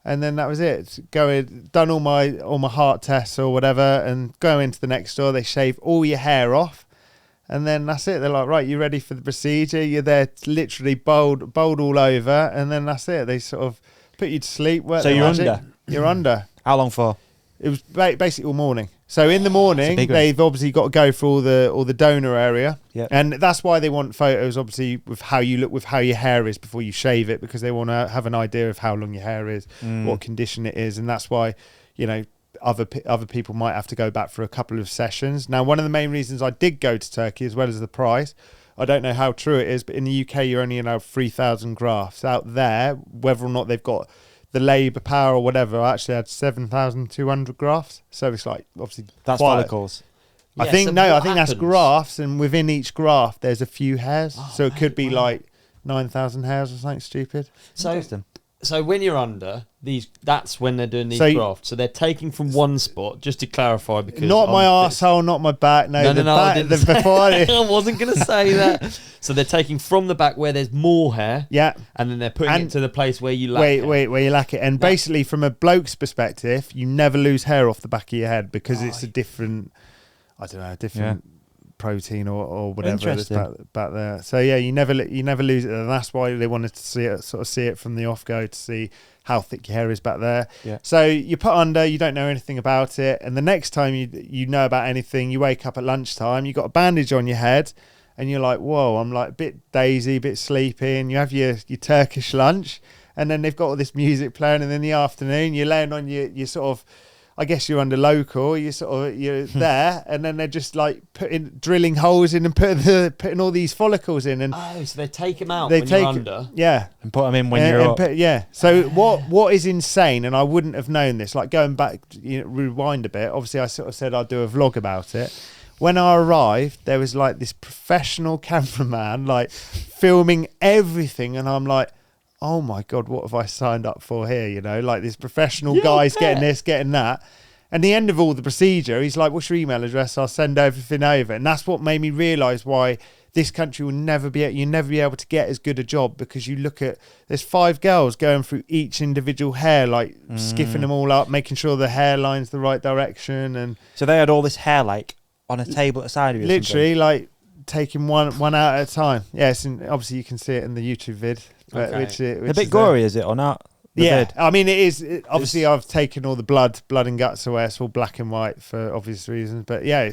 And then that was it. Done all my heart tests or whatever, and go into the next door. They shave all your hair off, and then that's it. They're like, right, you ready for the procedure? You're there, literally bowled all over, and then that's it. They sort of put you to sleep. So you're under. You're under. How long for? It was basically all morning. So in the morning, big one. they've obviously got to go for all the donor area, Yeah. and that's why they want photos, obviously, with how you look, with how your hair is before you shave it, because they want to have an idea of how long your hair is, what condition it is, and that's why, other people might have to go back for a couple of sessions. Now, one of the main reasons I did go to Turkey, as well as the price, I don't know how true it is, but in the UK, you're only allowed 3,000 grafts. Out there, whether or not they've got the labour power or whatever, I actually had 7,200 grafts. So it's like, obviously, That's quite- follicles. I Yeah, think so no, I what think that's happens? grafts, and within each graft there's a few hairs, Oh, so it could be wow. like 9,000 hairs or something stupid. Interesting. So when you're under these, that's when they're doing these So- grafts. So they're taking from one spot, just to clarify, because Not my I'm- arsehole, not my back. No, the I back. didn't say- Before I wasn't going to say that. So they're taking from the back where there's more hair, yeah. and then they're putting And- it to the place where you lack Wait, hair. where you lack it. And basically, from a bloke's perspective, you never lose hair off the back of your head because it's a different, protein or whatever that's Interesting. back there. So yeah, you never lose it, and that's why they wanted to see it from the off go, to see how thick your hair is back there. Yeah. So you put under, you don't know anything about it, and the next time you know about anything, you wake up at lunchtime, you got a bandage on your head, and you're like, whoa, I'm like a bit dazy, a bit sleepy, and you have your Turkish lunch, and then they've got all this music playing, and in the afternoon you're laying on your sort of, I guess you're under local, you're there, and then they're just like drilling holes in and putting all these follicles in, and Oh, so they take them out they when take you're under. yeah. And put them in when And- you're and up. yeah. So what is insane, and I wouldn't have known this, like going back, rewind a bit. Obviously, I sort of said I'd do a vlog about it. When I arrived, there was like this professional cameraman, like filming everything, and I'm like, oh my God, what have I signed up for here? Like this professional guy's getting this, getting that. And the end of all the procedure, he's like, what's your email address? I'll send everything over. And that's what made me realise why this country will never be able to get as good a job, because you look at, there's 5 girls going through each individual hair, like skiffing them all up, making sure the hairline's the right direction. And So they had all this hair like on a table at the side of you. or literally like taking one out at a time. Yes, and obviously you can see it in the YouTube vid. But Okay. which something. A is bit gory, is it or not? The Yeah, vid? I mean it is. Obviously, I've taken all the blood and guts away. It's all black and white for obvious reasons. But yeah,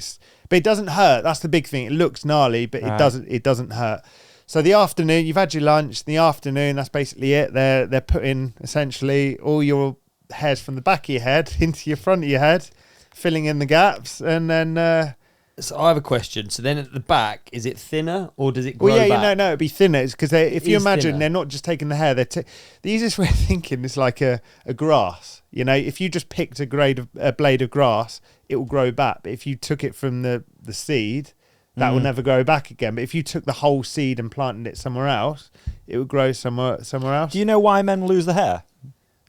but it doesn't hurt. That's the big thing. It looks gnarly, but Right. it doesn't hurt. So the afternoon, you've had your lunch. The afternoon, that's basically it. They're putting essentially all your hairs from the back of your head into your front of your head, filling in the gaps, and then. So I have a question. So then at the back, is it thinner or does it grow Well, yeah, back? no, it'd be thinner. It's because if you is imagine, thinner. they're not just taking the hair. The easiest way of thinking is like a grass. If you just picked a blade of grass, it will grow back. But if you took it from the seed, that will never grow back again. But if you took the whole seed and planted it somewhere else, it would grow somewhere else. Do you know why men lose the hair?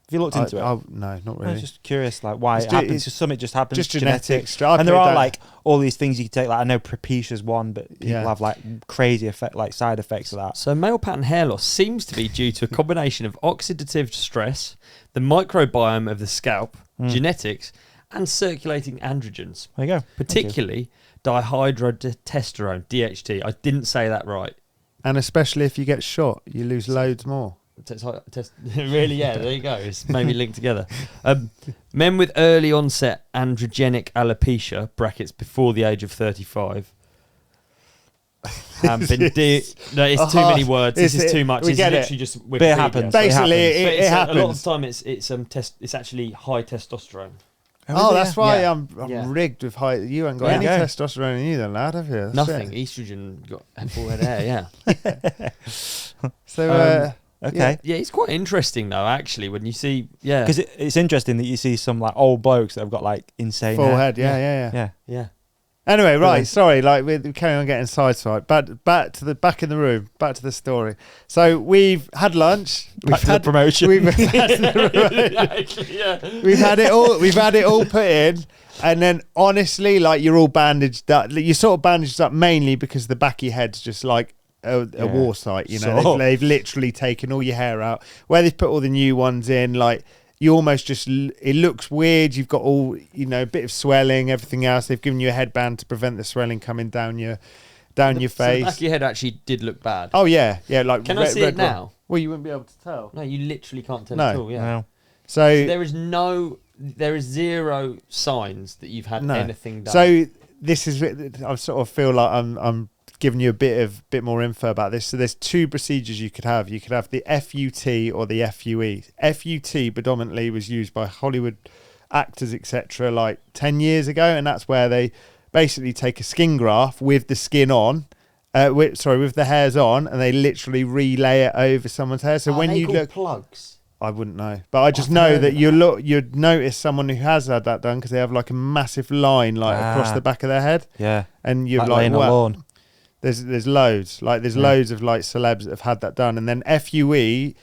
Have you looked into it? No, not I was really. just curious, like why It's it ju- happens. it's Just something just happens. just genetics. I And there put are that- like all these things you can take. Like I know Propitia's one, but people Yeah. have like crazy effect, like side effects of that. So male pattern hair loss seems to be due to a combination of oxidative stress, the microbiome of the scalp, genetics, and circulating androgens, There you go. particularly dihydrotestosterone, DHT. I didn't say that right. And especially if you get shot, you lose loads more. Really, yeah, there you go. It's maybe linked together. Men with early onset androgenic alopecia, brackets before the age of 35, have been no, it's too many words. This is too much. We It's get literally it. just But it happens. Basically, it happens. A lot of the time, it's actually high testosterone. Oh, that's why Yeah. I'm Yeah. rigged with high. You ain't got Yeah. any Yeah. testosterone in you, then, lad, have you? That's Nothing. it. Estrogen got full head of hair. Yeah. So, Okay. Yeah, it's quite interesting though. Actually, when you see, Because it's interesting that you see some like old blokes that have got like insane full hair. head. Yeah. yeah. Anyway, right. Brilliant. Sorry, like we're carrying on getting sidetracked. But back in the room. Back to the story. So we've had lunch. Back to the promotion. We've had it all. We've had it all put in, and then honestly, like you're all bandaged up. You're sort of bandaged up mainly because the back of your head's just like a war site. You know, Sure. they've literally taken all your hair out. Where they've put all the new ones in, like. You almost just, it looks weird. You've got all, a bit of swelling, everything else. They've given you a headband to prevent the swelling coming down your So face. the back of your head actually did look bad. Oh yeah, like. Can I see it now? Well, you wouldn't be able to tell. No, you literally can't tell No. at all. Yeah. No. So There is zero signs that you've had anything done. So this is, I sort of feel like I'm giving you a bit more info about this. So there's two procedures you could have. You could have the FUT or the FUE. FUT predominantly was used by Hollywood actors, etc., like 10 years ago, and that's where they basically take a skin graft with the skin on. With the hairs on, and they literally relay it over someone's hair. So when you look, plugs. I wouldn't know, but I just know that you'd notice someone who has had that done because they have like a massive line across the back of their head. Yeah. And you're Like like, laying on well, lawn. there's loads, loads of like celebs that have had that done. And then FUE,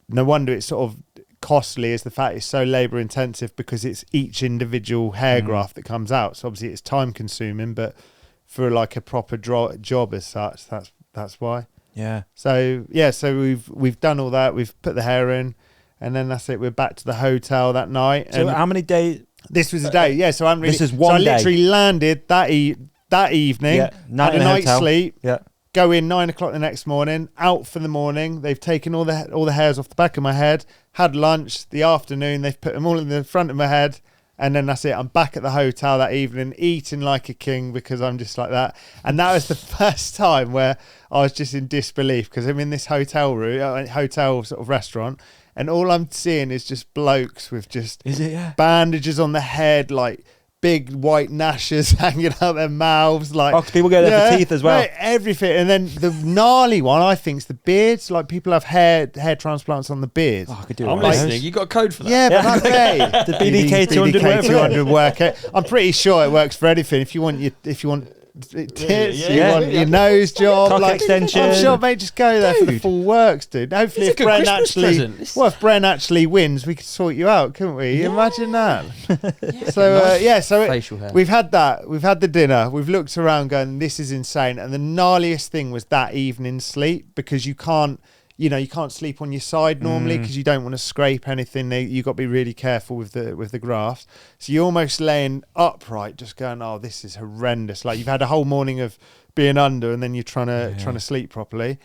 no wonder it's sort of costly, is the fact it's so labor intensive because it's each individual hair graft that comes out. So obviously it's time consuming, but for like a proper job as such, that's why. Yeah. So we've done all that. We've put the hair in, and then that's it. We're back to the hotel that night. So and how many days? this was a day. Yeah. So I'm really. This is one so I day. literally landed that evening. Yeah. Night Had in a a night's hotel. sleep. Yeah. Go in 9 o'clock the next morning. Out for the morning. They've taken all the hairs off the back of my head. Had lunch. The afternoon they've put them all in the front of my head. And then that's it. I'm back at the hotel that evening, eating like a king because I'm just like that. And that was the first time where I was just in disbelief because I'm in this hotel room, hotel sort of restaurant, and all I'm seeing is just blokes with just bandages on the head, like big white gnashes hanging out their mouths, like 'cause people go there for teeth as well. Mate, everything. And then the gnarly one, I think, is the beards. Like people have hair transplants on the beard. Oh, I could do I'm it. listening. You got a code for that? Yeah, but that's The BDK 200 BDK 200 work. I'm pretty sure it works for anything. If you want tits, yeah, your nose job, Cock like extension. I'm sure, mate, just go there for the full works, dude. Hopefully, It's if a good Christmas present. If Bren actually wins, we could sort you out, couldn't we? Yeah. Imagine that. So Facial hair. we've had that. We've had the dinner. We've looked around, going, this is insane. And the gnarliest thing was that evening's sleep because you can't sleep on your side normally because you don't want to scrape anything. You've got to be really careful with the grafts. So you're almost laying upright, just going, oh, this is horrendous. Like you've had a whole morning of being under and then you're trying to sleep properly.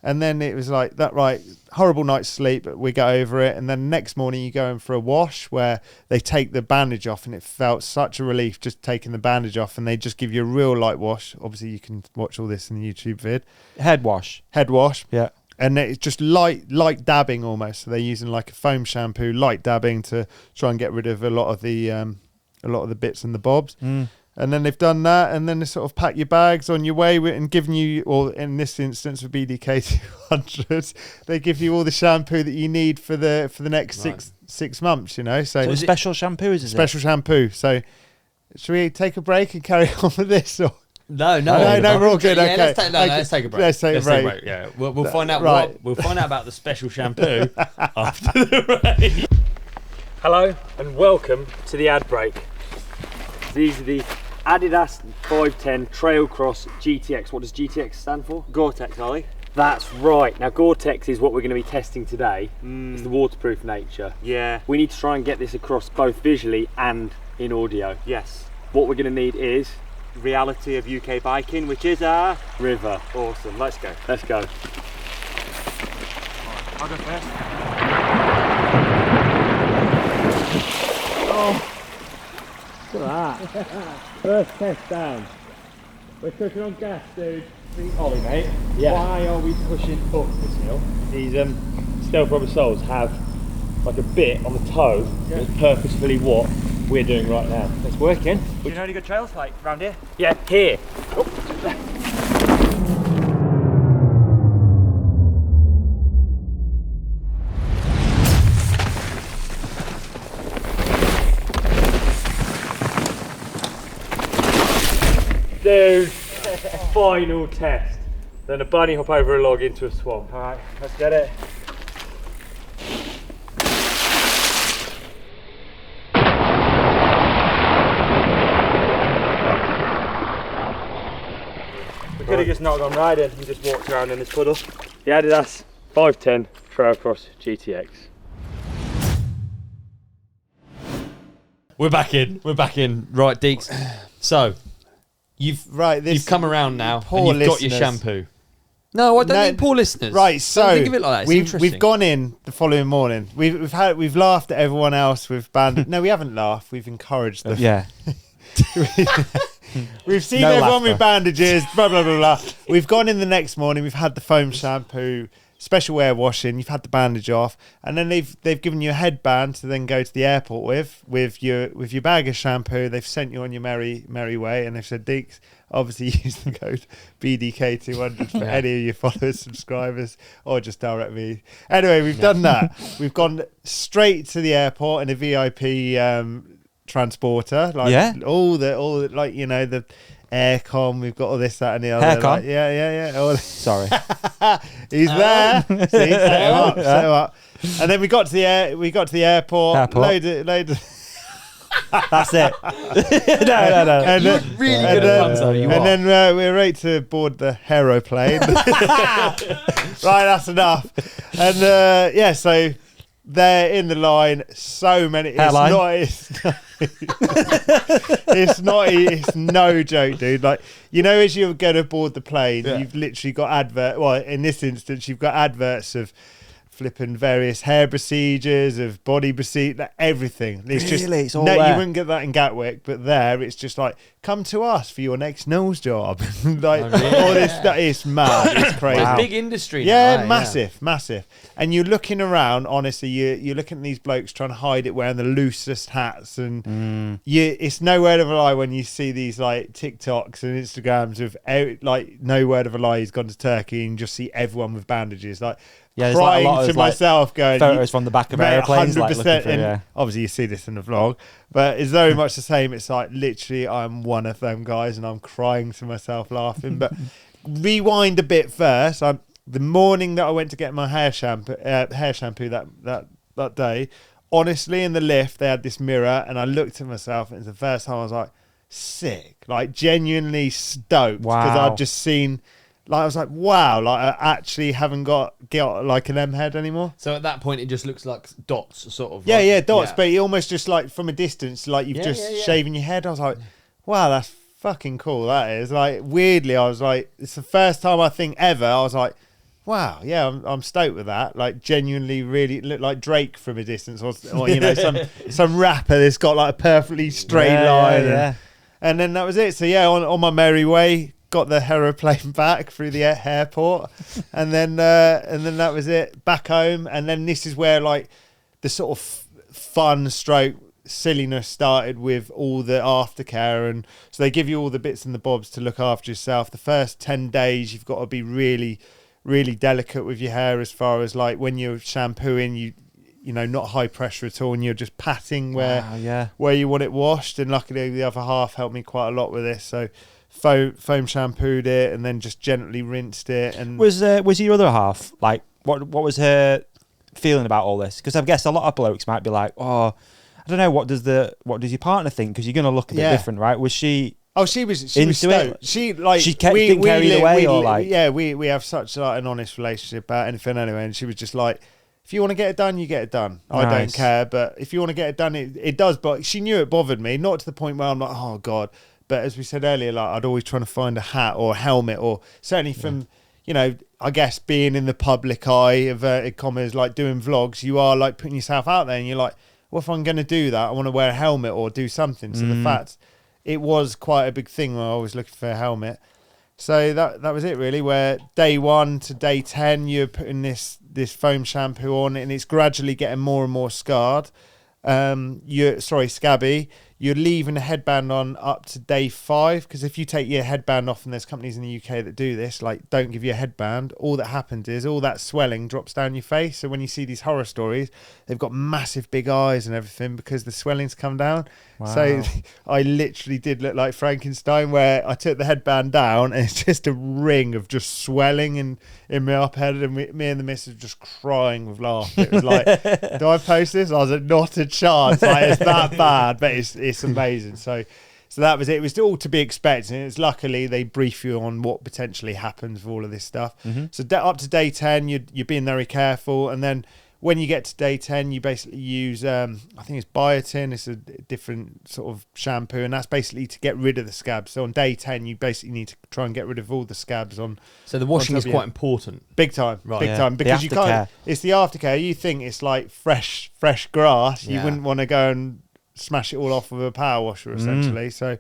And then it was like that, right, horrible night's sleep, but we got over it. And then the next morning you go in for a wash where they take the bandage off, and it felt such a relief just taking the bandage off, and they just give you a real light wash. Obviously you can watch all this in the YouTube vid. Head wash. Yeah. And it's just light dabbing almost. So they're using like a foam shampoo, light dabbing to try and get rid of a lot of the bits and the bobs. And then they've done that, and then they sort of pack your bags on your way and giving you, or in this instance with BDK 200, they give you all the shampoo that you need for the next six months. So So special shampoo is it? Special shampoo. So should we take a break and carry on with this? Or? No, we're all good. Yeah, Okay, let's take a break. Let's take a break. Yeah, we'll find out. Right. We'll find out about the special shampoo after the break. Hello and welcome to the ad break. These are the Adidas 510 Trail Cross GTX. What does GTX stand for? Gore-Tex, Ollie. That's right. Now Gore-Tex is what we're going to be testing today. It's the waterproof nature. Yeah. We need to try and get this across both visually and in audio. Yes. What we're going to need is Reality of UK biking, which is our river. awesome. Let's go. Let's go. I'll go first. Look at that. First test down. We're cooking on gas, dude. Ollie, mate. Yeah. Why are we pushing up this hill? These stealth rubber soles have like a bit on the toe that's purposefully what we're doing right now. It's working. Do you know any good trails like around here? Yeah, here. Dude, final test. Then a bunny hop over a log into a swamp. Alright, let's get it. We could have just not gone riding and just walked around in this puddle. The Adidas 510 Trail Cross GTX. We're back in. Right, Deeks. So, you've come around now and you've got your shampoo. No, I don't need poor listeners. Right, so don't think of it like that. It's interesting. we've gone in the following morning. We've laughed at everyone else with band. No, we haven't laughed. We've encouraged them. Yeah. We've seen No everyone laughter. with bandages. Blah blah blah blah. We've gone in the next morning. We've had the foam shampoo, special air washing. You've had the bandage off, and then they've given you a headband to then go to the airport with your bag of shampoo. They've sent you on your merry way, and they've said, Deeks, obviously use the code BDK200 for any of your followers, subscribers, or just direct me. Anyway, we've done that. We've gone straight to the airport in a VIP transporter, like all the like, you know, the aircon. We've got all this, that, and the other. Haircon? Like, yeah. All Sorry. He's there. See, set him up. And then we got to the airport. Load of That's it. No. And You're really good at puns, though. You are. then we're ready to board the aeroplane. Right, that's enough. And so they're in the line. So many. It's no joke, dude. Like, you know, as you're going to board the plane, you've literally got in this instance, you've got adverts of flipping various hair procedures, of body procedure, everything. It's just it's all no, there. you wouldn't get that in Gatwick, but there it's just like, come to us for your next nose job. Like, all this stuff. It's mad. It's crazy. It's big industry. Yeah, now, massive. And you're looking around, honestly, you're looking at these blokes trying to hide it wearing the loosest hats, and it's no word of a lie when you see these like TikToks and Instagrams of like, no word of a lie, he's gone to Turkey and just see everyone with bandages. Like, there's crying like a lot to of myself, going, photos from the back of airplanes, like looking for, and obviously you see this in the vlog, but it's very much the same. It's like, literally, I'm one of them guys, and I'm crying to myself laughing. But rewind a bit first. The morning that I went to get my hair shampoo that day, honestly, in the lift they had this mirror, and I looked at myself, and it's the first time I was like, sick, like genuinely stoked, because I'd just seen. Like, I was like, wow, like, I actually haven't got like an M head anymore. So at that point, it just looks like dots, sort of. Yeah, like, dots, but it almost just like from a distance, like you've shaven your head. I was like, wow, that's fucking cool, that is. Like, weirdly, I was like, it's the first time I think ever, I was like, wow, yeah, I'm stoked with that. Like, genuinely really looked like Drake from a distance, or you know, some rapper that's got like a perfectly straight line. And then that was it. So yeah, on my merry way, got the aeroplane back through the airport, and then that was it, back home. And then this is where like the sort of fun stroke silliness started, with all the aftercare. And so they give you all the bits and the bobs to look after yourself. The first 10 days you've got to be really, really delicate with your hair, as far as like when you're shampooing, you know, not high pressure at all, and you're just patting where you want it washed. And luckily the other half helped me quite a lot with this, so foam shampooed it and then just gently rinsed it. And was your other half like, what was her feeling about all this? Because I guess a lot of blokes might be like, oh, I don't know, what does your partner think? Because you're going to look a bit different, right? Was she? Oh, she was into stoked. it. She like, she didn't care either way, or like, we have such like an honest relationship about anything anyway. And she was just like, if you want to get it done, you get it done. I don't care, but if you want to get it done, it does. But she knew it bothered me, not to the point where I'm like, oh God. But as we said earlier, like, I'd always try to find a hat or a helmet, or certainly from, you know, I guess being in the public eye, inverted commas, like doing vlogs, you are like putting yourself out there, and you're like, well, if I'm going to do that, I want to wear a helmet or do something. So the fact it was quite a big thing when I was looking for a helmet. So that was it really, where day 1 to day 10, you're putting this foam shampoo on, and it's gradually getting more and more scarred. Scabby. You're leaving a headband on up to day 5, because if you take your headband off, and there's companies in the UK that do this, like don't give you a headband, all that happens is all that swelling drops down your face. So when you see these horror stories, they've got massive big eyes and everything because the swelling's come down. Wow. So I literally did look like Frankenstein, where I took the headband down and it's just a ring of just swelling in my up head, and me and the missus just crying with laughter. It was like, do I post this? I was like, not a chance. Like, it's that bad, but it's amazing. So that was it. It was all to be expected. And it's luckily they brief you on what potentially happens with all of this stuff. So up to day 10, you're being very careful, and then when you get to day 10, you basically use I think it's biotin. It's a different sort of shampoo, and that's basically to get rid of the scabs. So on day 10, you basically need to try and get rid of all the scabs on. So the washing is quite important, big time, time, because you can't. It's the aftercare. You think it's like fresh grass. You wouldn't want to go and smash it all off with a power washer, essentially. So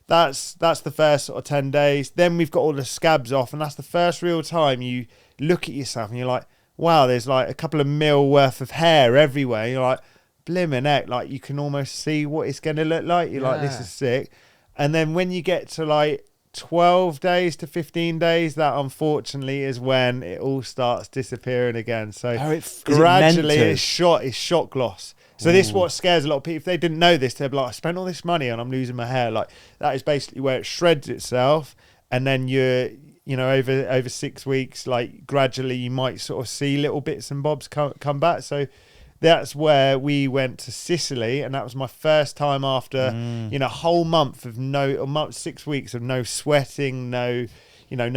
that's the first sort of 10 days. Then we've got all the scabs off, and that's the first real time you look at yourself and you're like, wow, there's like a couple of mil worth of hair everywhere. You're like, blimmin' heck, like you can almost see what it's going to look like. You're like, this is sick. And then when you get to like 12 days to 15 days, that unfortunately is when it all starts disappearing again. So gradually it's shot gloss. So this is what scares a lot of people. If they didn't know this, they'd be like, I spent all this money and I'm losing my hair. Like, that is basically where it shreds itself, and then you're, you know, over 6 weeks, like gradually you might sort of see little bits and bobs come back. So that's where we went to Sicily, and that was my first time after you know, a whole month of 6 weeks of no sweating, no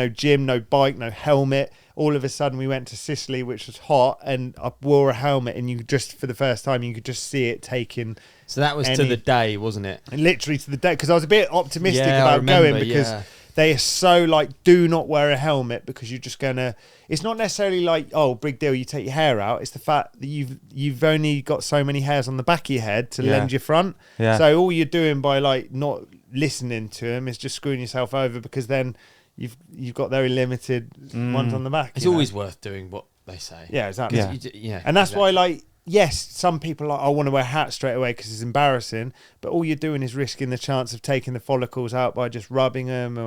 gym, no bike, no helmet. All of a sudden we went to Sicily, which was hot, and I wore a helmet, and you just, for the first time, you could just see it taking. So that was to the day, wasn't it? Literally to the day, because I was a bit optimistic about going, because they are so like, do not wear a helmet, because you're just gonna. It's not necessarily like, oh, big deal, you take your hair out. It's the fact that you've only got so many hairs on the back of your head to lend your front. Yeah. So all you're doing by like not listening to them is just screwing yourself over, because then you've got very limited ones on the back. It's always worth doing what they say. Yeah, exactly. And that's why, like, yes, some people are like, I want to wear a hat straight away because it's embarrassing, but all you're doing is risking the chance of taking the follicles out by just rubbing them.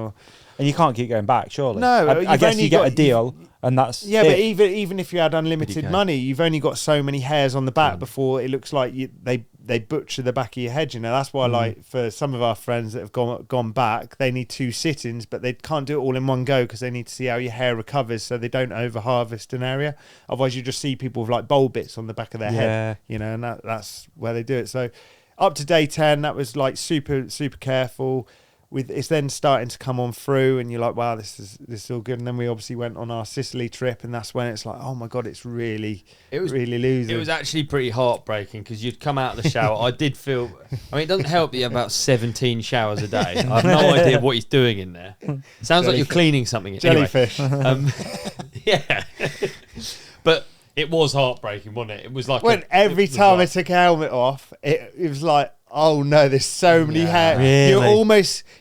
And you can't keep going back, surely. No, I guess you get a deal, and that's it. But even if you had unlimited money, you've only got so many hairs on the back before it looks like they butcher the back of your head. You know, that's why like for some of our friends that have gone back, they need 2 sittings, but they can't do it all in one go because they need to see how your hair recovers, so they don't over harvest an area. Otherwise, you just see people with like bowl bits on the back of their head. You know, and that's where they do it. So up to day 10, that was like super careful. It's then starting to come on through, and you're like, wow, this is all good. And then we obviously went on our Sicily trip, and that's when it's like, oh my god, it's really losing. It was actually pretty heartbreaking, because you'd come out of the shower. I did feel, I mean, it doesn't help that you have about 17 showers a day. I have no idea what he's doing in there. Sounds like you're cleaning something. Jellyfish. Anyway, yeah. But it was heartbreaking, wasn't it? It was like when every time I took a helmet off, it was like, oh no, there's so many hairs. Really?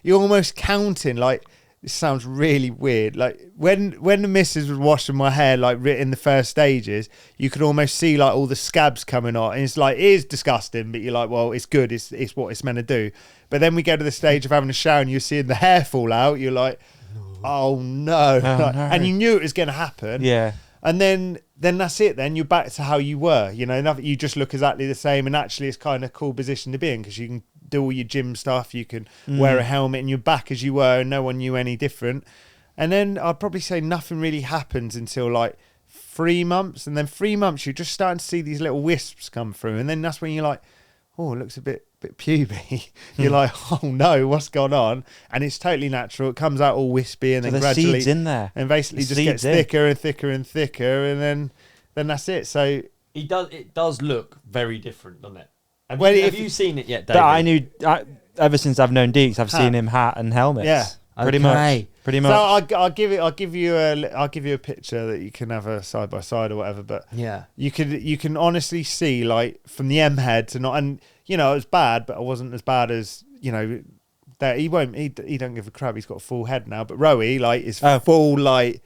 You're almost counting. Like, this sounds really weird. Like when the missus was washing my hair, like in the first stages, you could almost see like all the scabs coming out, and it's like, it is disgusting, but you're like, well, it's good. It's what it's meant to do. But then we get to the stage of having a shower, and you're seeing the hair fall out. You're like, oh no, and you knew it was going to happen. Yeah. And then that's it. Then you're back to how you were. You know, you just look exactly the same. And actually, it's kind of a cool position to be in, because you can do all your gym stuff. You can wear a helmet, and you're back as you were, and no one knew any different. And then I'd probably say nothing really happens until like 3 months. And then 3 months, you're just starting to see these little wisps come through. And then that's when you're like, oh, it looks a bit puby. You're like, oh no, what's gone on? And it's totally natural. It comes out all wispy, and then gradually seeds in there, and basically just gets thicker and thicker and thicker, and then that's it. So it does look very different, doesn't it? Have you seen it yet, David? I knew ever since I've known Deeks, I've seen him hat and helmets. Yeah, pretty much. Pretty much. So I'll give you a picture that you can have a side by side or whatever. But Yeah. you can honestly see like from the M head to not, and you know it was bad, but I wasn't as bad as that. He don't give a crap. He's got a full head now, but Rowie like is full like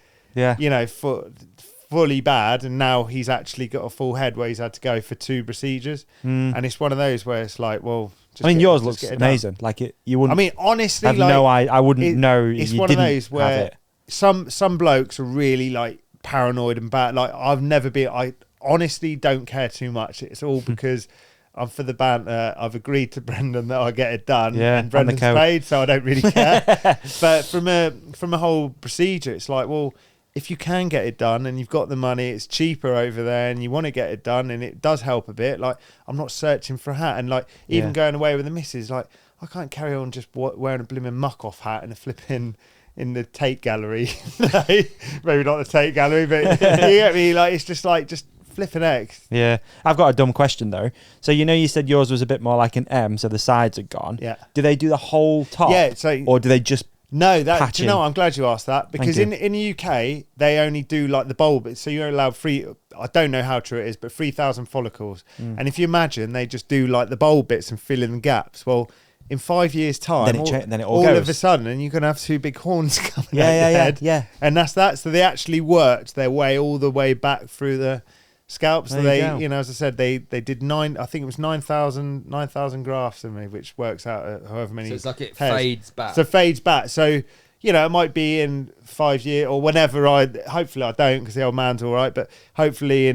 fully bad, and now he's actually got a full head where he's had to go for 2 procedures, and it's one of those where it's like, well. Yours looks amazing. Like it, you wouldn't. I mean, honestly, have I wouldn't know. It's you one didn't of those where some blokes are really like paranoid and bad. Like I've never been. I honestly don't care too much. It's all because I'm for the banter. I've agreed to Brendan that I get it done, and Brendan's paid, so I don't really care. But from a whole procedure, it's like, well, if you can get it done and you've got the money, it's cheaper over there and you want to get it done and it does help a bit. Like, I'm not searching for a hat. And like, even going away with the missus, like, I can't carry on just wearing a blooming muck-off hat and a flipping in the Tate Gallery. Maybe not the Tate Gallery, but you get me? Like, it's just like, just flipping X. Yeah. I've got a dumb question, though. So, you said yours was a bit more like an M, so the sides are gone. Yeah. Do they do the whole top? Yeah. So, or do they just... No, do you know, I'm glad you asked that, because in the UK they only do like the bulb, so you're allowed I don't know how true it is, but 3,000 follicles. And if you imagine they just do like the bulb bits and fill in the gaps, well, in 5 years' time, then it all goes. All of a sudden, you're gonna have 2 big horns coming out your head. Yeah. And that's that. So they actually worked their way all the way back through the scalp. So they, as I said, they did 9,000 grafts in me, which works out at however many. So it's like it hairs. fades back. So fades back. So it might be in 5 years or whenever hopefully I don't, because the old man's all right. But hopefully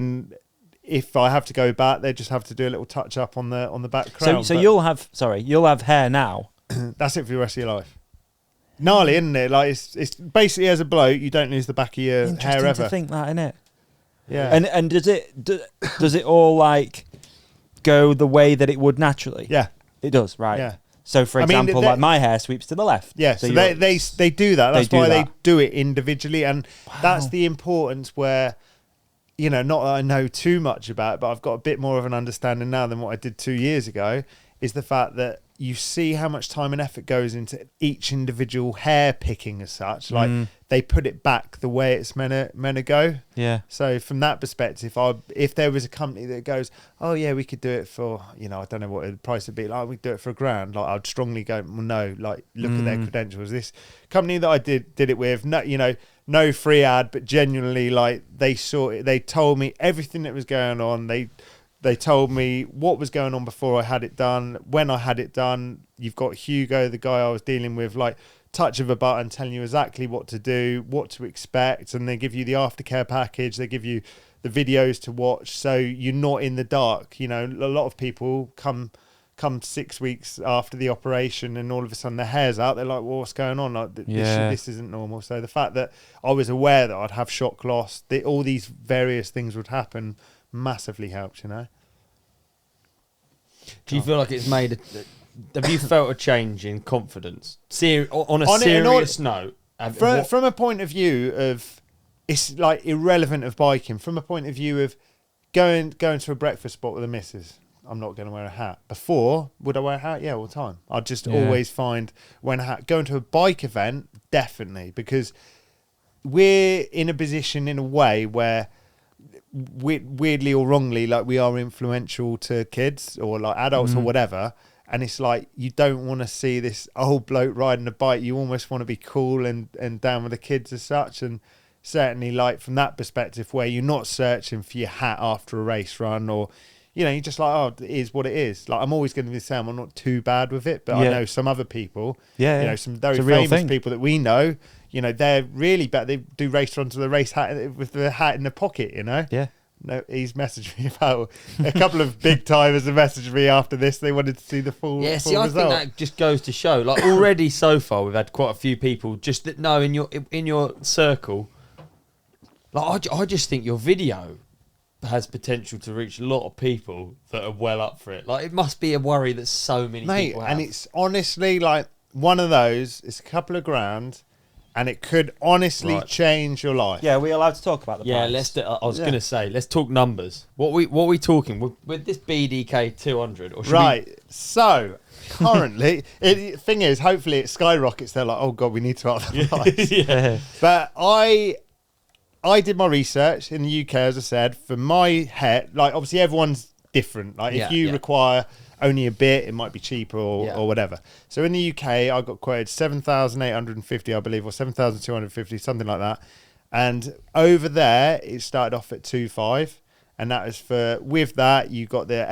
if I have to go back, they just have to do a little touch up on the back crown. So you'll have hair now. That's it for the rest of your life. Gnarly, isn't it? Like it's basically, as a bloke, you don't lose the back of your hair ever. Interesting to think that, innit? Yeah. And does it all like go the way that it would naturally? Yeah, it does. Right. Yeah. So for example, like my hair sweeps to the left. Yeah. So they do that. That's why they do it individually, and that's the importance where. Not that I know too much about it, but I've got a bit more of an understanding now than what I did 2 years ago, is the fact that you see how much time and effort goes into each individual hair picking as such. Like they put it back the way it's meant to go. Yeah. So from that perspective, if there was a company that goes, oh yeah, we could do it for, I don't know what the price would be. Like we could do it for $1,000. Like I'd strongly go, well, no. Like look at their credentials. This company that I did it with, no free ad, but genuinely like they told me everything that was going on. They told me what was going on before I had it done, when I had it done. You've got Hugo, the guy I was dealing with, like touch of a button, telling you exactly what to do, what to expect. And they give you the aftercare package. They give you the videos to watch. So you're not in the dark. A lot of people come 6 weeks after the operation and all of a sudden their hair's out. They're like, well, what's going on? Like, this isn't normal. So the fact that I was aware that I'd have shock loss, all these various things would happen, massively helped. Do you feel like it's made have you felt a change in confidence on a serious note? From a point of view of, it's like irrelevant of biking, from a point of view of going to a breakfast spot with the missus, I'm not going to wear a hat. Before, would I wear a hat? Yeah, all the time. I'd just always find when a hat. Going to a bike event, definitely, because we're in a position in a way where weirdly or wrongly, like we are influential to kids or like adults or whatever, and it's like you don't want to see this old bloke riding a bike. You almost want to be cool and down with the kids as such. And certainly like from that perspective where you're not searching for your hat after a race run, or you're just like, oh, it is what it is. Like I'm always going to be the same. I'm not too bad with it, but I know some other people, some very famous people that we know, they're really bad. They do race runs with a race hat, with the hat in the pocket, Yeah. No, he's messaged me about a couple of big timers have messaged me after this. They wanted to see the full I result. think that just goes to show, like already so far, we've had quite a few people just that know in your circle. Like I just think your video has potential to reach a lot of people that are well up for it. Like it must be a worry that so many people have. And it's honestly like one of those. It's a couple of grand. and it could honestly Right. change your life. Yeah, are we allowed to talk about the Yeah, price? I was going to say, let's talk numbers. What we talking with this BDK 200? Or should Right. So currently, thing is, hopefully it skyrockets. They're like, oh god, we need to up the price. yeah. But I did my research in the UK, as I said, for my head. Like, obviously, everyone's different. Like, Yeah, if you yeah. require only a bit, it might be cheaper or, Yeah. or whatever. So in the UK, I got quoted 7,850, I believe, or 7,250, something like that. And over there, it started off at 2.5. And that is with that, you got the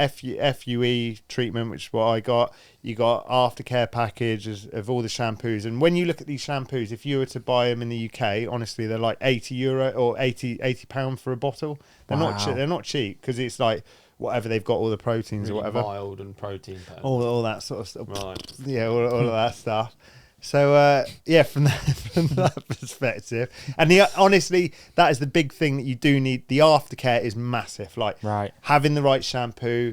FUE treatment, which is what I got. You got aftercare package of all the shampoos. And when you look at these shampoos, if you were to buy them in the UK, honestly, they're like €80 or £80 for a bottle. They're Wow. not cheap because it's like whatever they've got, all the proteins Really or whatever. mild and protein packed. All that sort of stuff. Right. Yeah, all of that stuff. So yeah, from that perspective, and honestly, that is the big thing that you do need. The aftercare is massive. Like Right. having the right shampoo,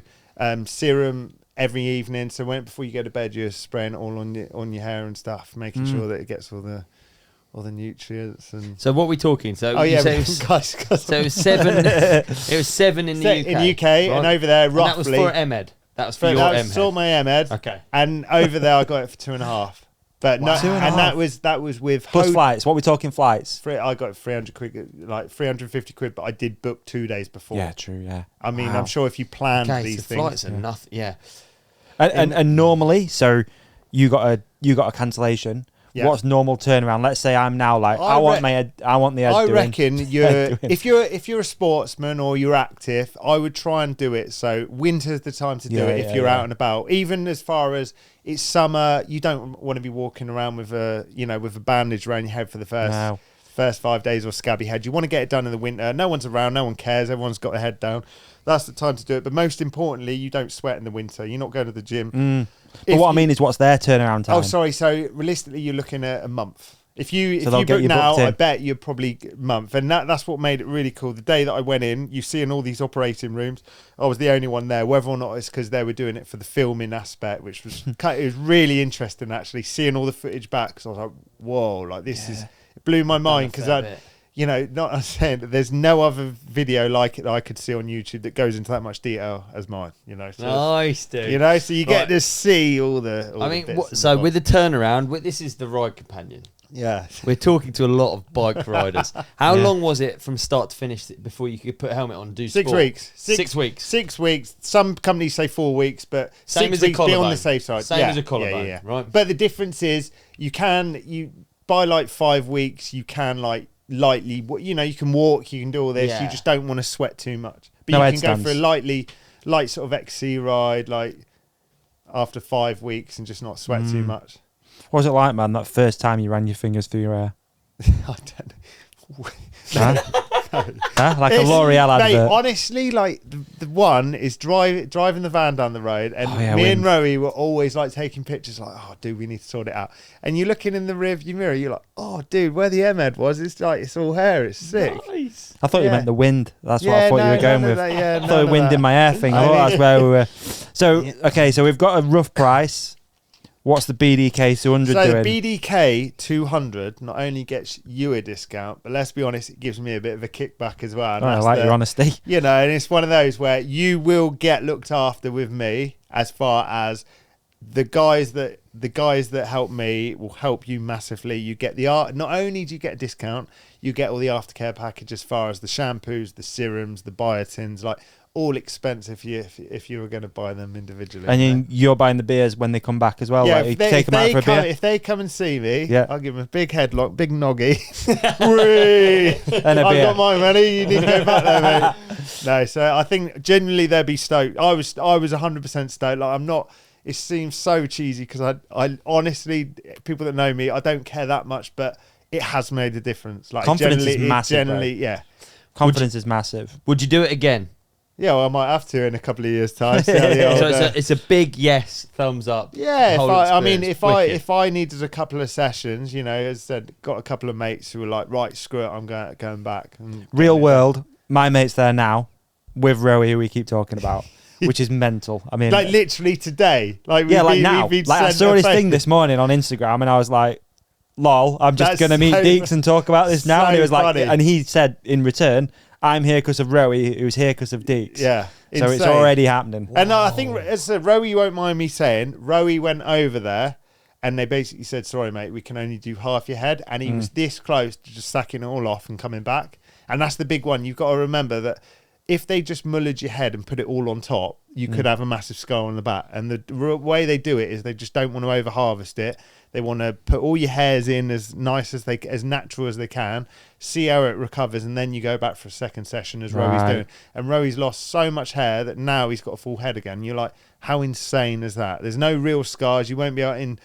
serum every evening. So before you go to bed, you're spraying it all on your hair and stuff, making sure that it gets all the nutrients and. So what we talking? So Oh you yeah, say it was, guys. so it was 7. It was 7 in the UK. In UK right? and over there, And roughly. that was for Emed. That was for your that was Emed. sort of my MHead. Okay. And over there, I got it for 2.5. But no, 2.5. and that was with Plus flights. What are we talking flights? I got 300 quid, like 350 quid, but I did book 2 days before. Yeah, true. Yeah. I mean, Wow. I'm sure if you planned Okay, these so things, flights are nothing. Yeah. And normally, so you got a cancellation. Yeah. What's normal turnaround? Let's say I'm now like I I want the head I doing. reckon doing. if you're a sportsman or you're active, I would try and do it. So winter's the time to do it if you're out and about. Even as far as it's summer, you don't want to be walking around with a bandage around your head for the first 5 days or scabby head. You want to get it done in the winter. No one's around, no one cares, everyone's got their head down. That's the time to do it. But most importantly, you don't sweat in the winter. You're not going to the gym. But what I mean is, what's their turnaround time? Oh, sorry. So realistically, you're looking at a month. If you they'll get book you now, booked in. I bet you're probably a month. And that's what made it really cool. The day that I went in, you see in all these operating rooms, I was the only one there. Whether or not it's because they were doing it for the filming aspect, which was it was really interesting actually seeing all the footage back. Because I was like, whoa, like this is it blew my mind because not I'm saying that there's no other video like it that I could see on YouTube that goes into that much detail as mine. So, Nice, dude. so you get to see all the. I mean, bits and so bobs. with the turnaround, this is the ride companion. Yeah. We're talking to a lot of bike riders. How long was it from start to finish before you could put a helmet on and do 6 sport? weeks. 6 weeks. 6 weeks. Some companies say 4 weeks, but Same 6 as a weeks be on collarbone. the safe side. Same as a collarbone, right? But the difference is you by like 5 weeks, you can like lightly, you can walk, you can do all this. Yeah. You just don't want to sweat too much. But No you can go headstands. for a light sort of XC ride, like after 5 weeks and just not sweat too much. What was it like, man? That first time you ran your fingers through your hair? I don't know. Huh? Like a It's- L'Oreal mate, advert. honestly, like the one is driving the van down the road, and Oh, yeah, me wind. and Rowie were always like taking pictures, like, oh, dude, we need to sort it out. And you're looking in the rearview mirror, you're like, oh, dude, where the M-head was, it's like it's all hair, it's sick. Nice. I thought you Yeah. meant the wind. That's what I thought you were going with. Yeah, I none thought of the wind that. in my hair thing. I Oh, mean- that's where we were. So, okay, so we've got a rough price. What's the BDK 200 So doing? the BDK 200 not only gets you a discount, but let's be honest, it gives me a bit of a kickback as well. And Oh, I that's like your honesty. and it's one of those where you will get looked after with me, as far as the guys that help me will help you massively. You get not only do you get a discount, you get all the aftercare package as far as the shampoos, the serums, the biotins, like all expensive if you were going to buy them individually. And then you're buying the beers when they come back as well. Yeah, Like, you take them out for a beer. if they come and see me, Yeah. I'll give them a big headlock, big noggy. Whee! And a I've beer. got my money. You need to go back there, mate. No, so I think genuinely they'd be stoked. I was 100% stoked. Like I'm not. It seems so cheesy because I honestly, people that know me, I don't care that much, but it has made a difference. Like Confidence is generally, massive, bro. yeah. Confidence is massive. Would you do it again? Yeah, well, I might have to in a couple of years' time. See how the old, So it's a big yes, thumbs up. yeah, whole I mean, experience. Wicked. if I needed a couple of sessions, as I said, got a couple of mates who were like, right, screw it, I'm going back. And Real world, my mate's there now with Rowie, who we keep talking about, which is mental. I mean, like literally today, like yeah, like we've now. been Like I sent saw a his face- thing this morning on Instagram, and I was like, lol, I'm just That's going to meet so- Deeks and talk about this now. so And he was like, funny. and he said in return, I'm here because of Rowie, who's here because of Deeks. Yeah. So it's Insane. already happening. And I think, as I said, Rowie, you won't mind me saying, Rowie went over there and they basically said, sorry, mate, we can only do half your head. And he was this close to just sacking it all off and coming back. And that's the big one. You've got to remember that if they just mullered your head and put it all on top, you could have a massive scar on the back. And the way they do it is they just don't want to over harvest it. They want to put all your hairs in as nice as as natural as they can, see how it recovers, and then you go back for a second session as Rowie's Right. doing. And Rowie's lost so much hair that now he's got a full head again. You're like, how insane is that? There's no real scars. You won't be out in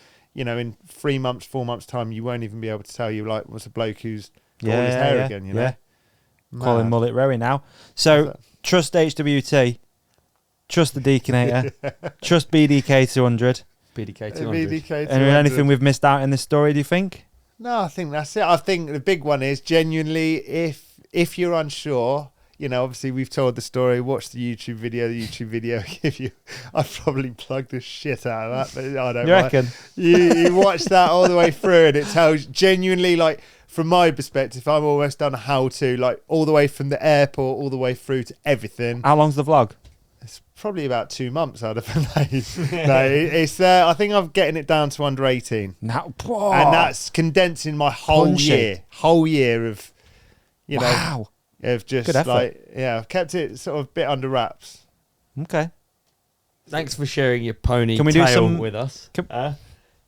3 months, 4 months time, you won't even be able to tell you like what's a bloke who's got all his hair again. You know, Yeah. Call him Mad. Mullet Rowie now. So trust HWT, trust the Deakinator, trust BDK 200. BDK 200. BDK And 200. anything we've missed out in this story, do you think? No, I think that's it. I think the big one is genuinely if you're unsure, obviously we've told the story, watch the YouTube video. The YouTube video give you, I've probably plugged the shit out of that, but I don't You mind. reckon? You watch that all the way through and it tells genuinely, like, from my perspective, I've almost done a how-to, like, all the way from the airport, all the way through to everything. How long's the vlog? It's probably about 2 months out of it. No, it's I think I'm getting it down to under 18. Now, And that's condensing my whole year of, wow. of just Good effort. like, I've kept it sort of a bit under wraps. Okay. Thanks for sharing your pony Can we do tail some- with us.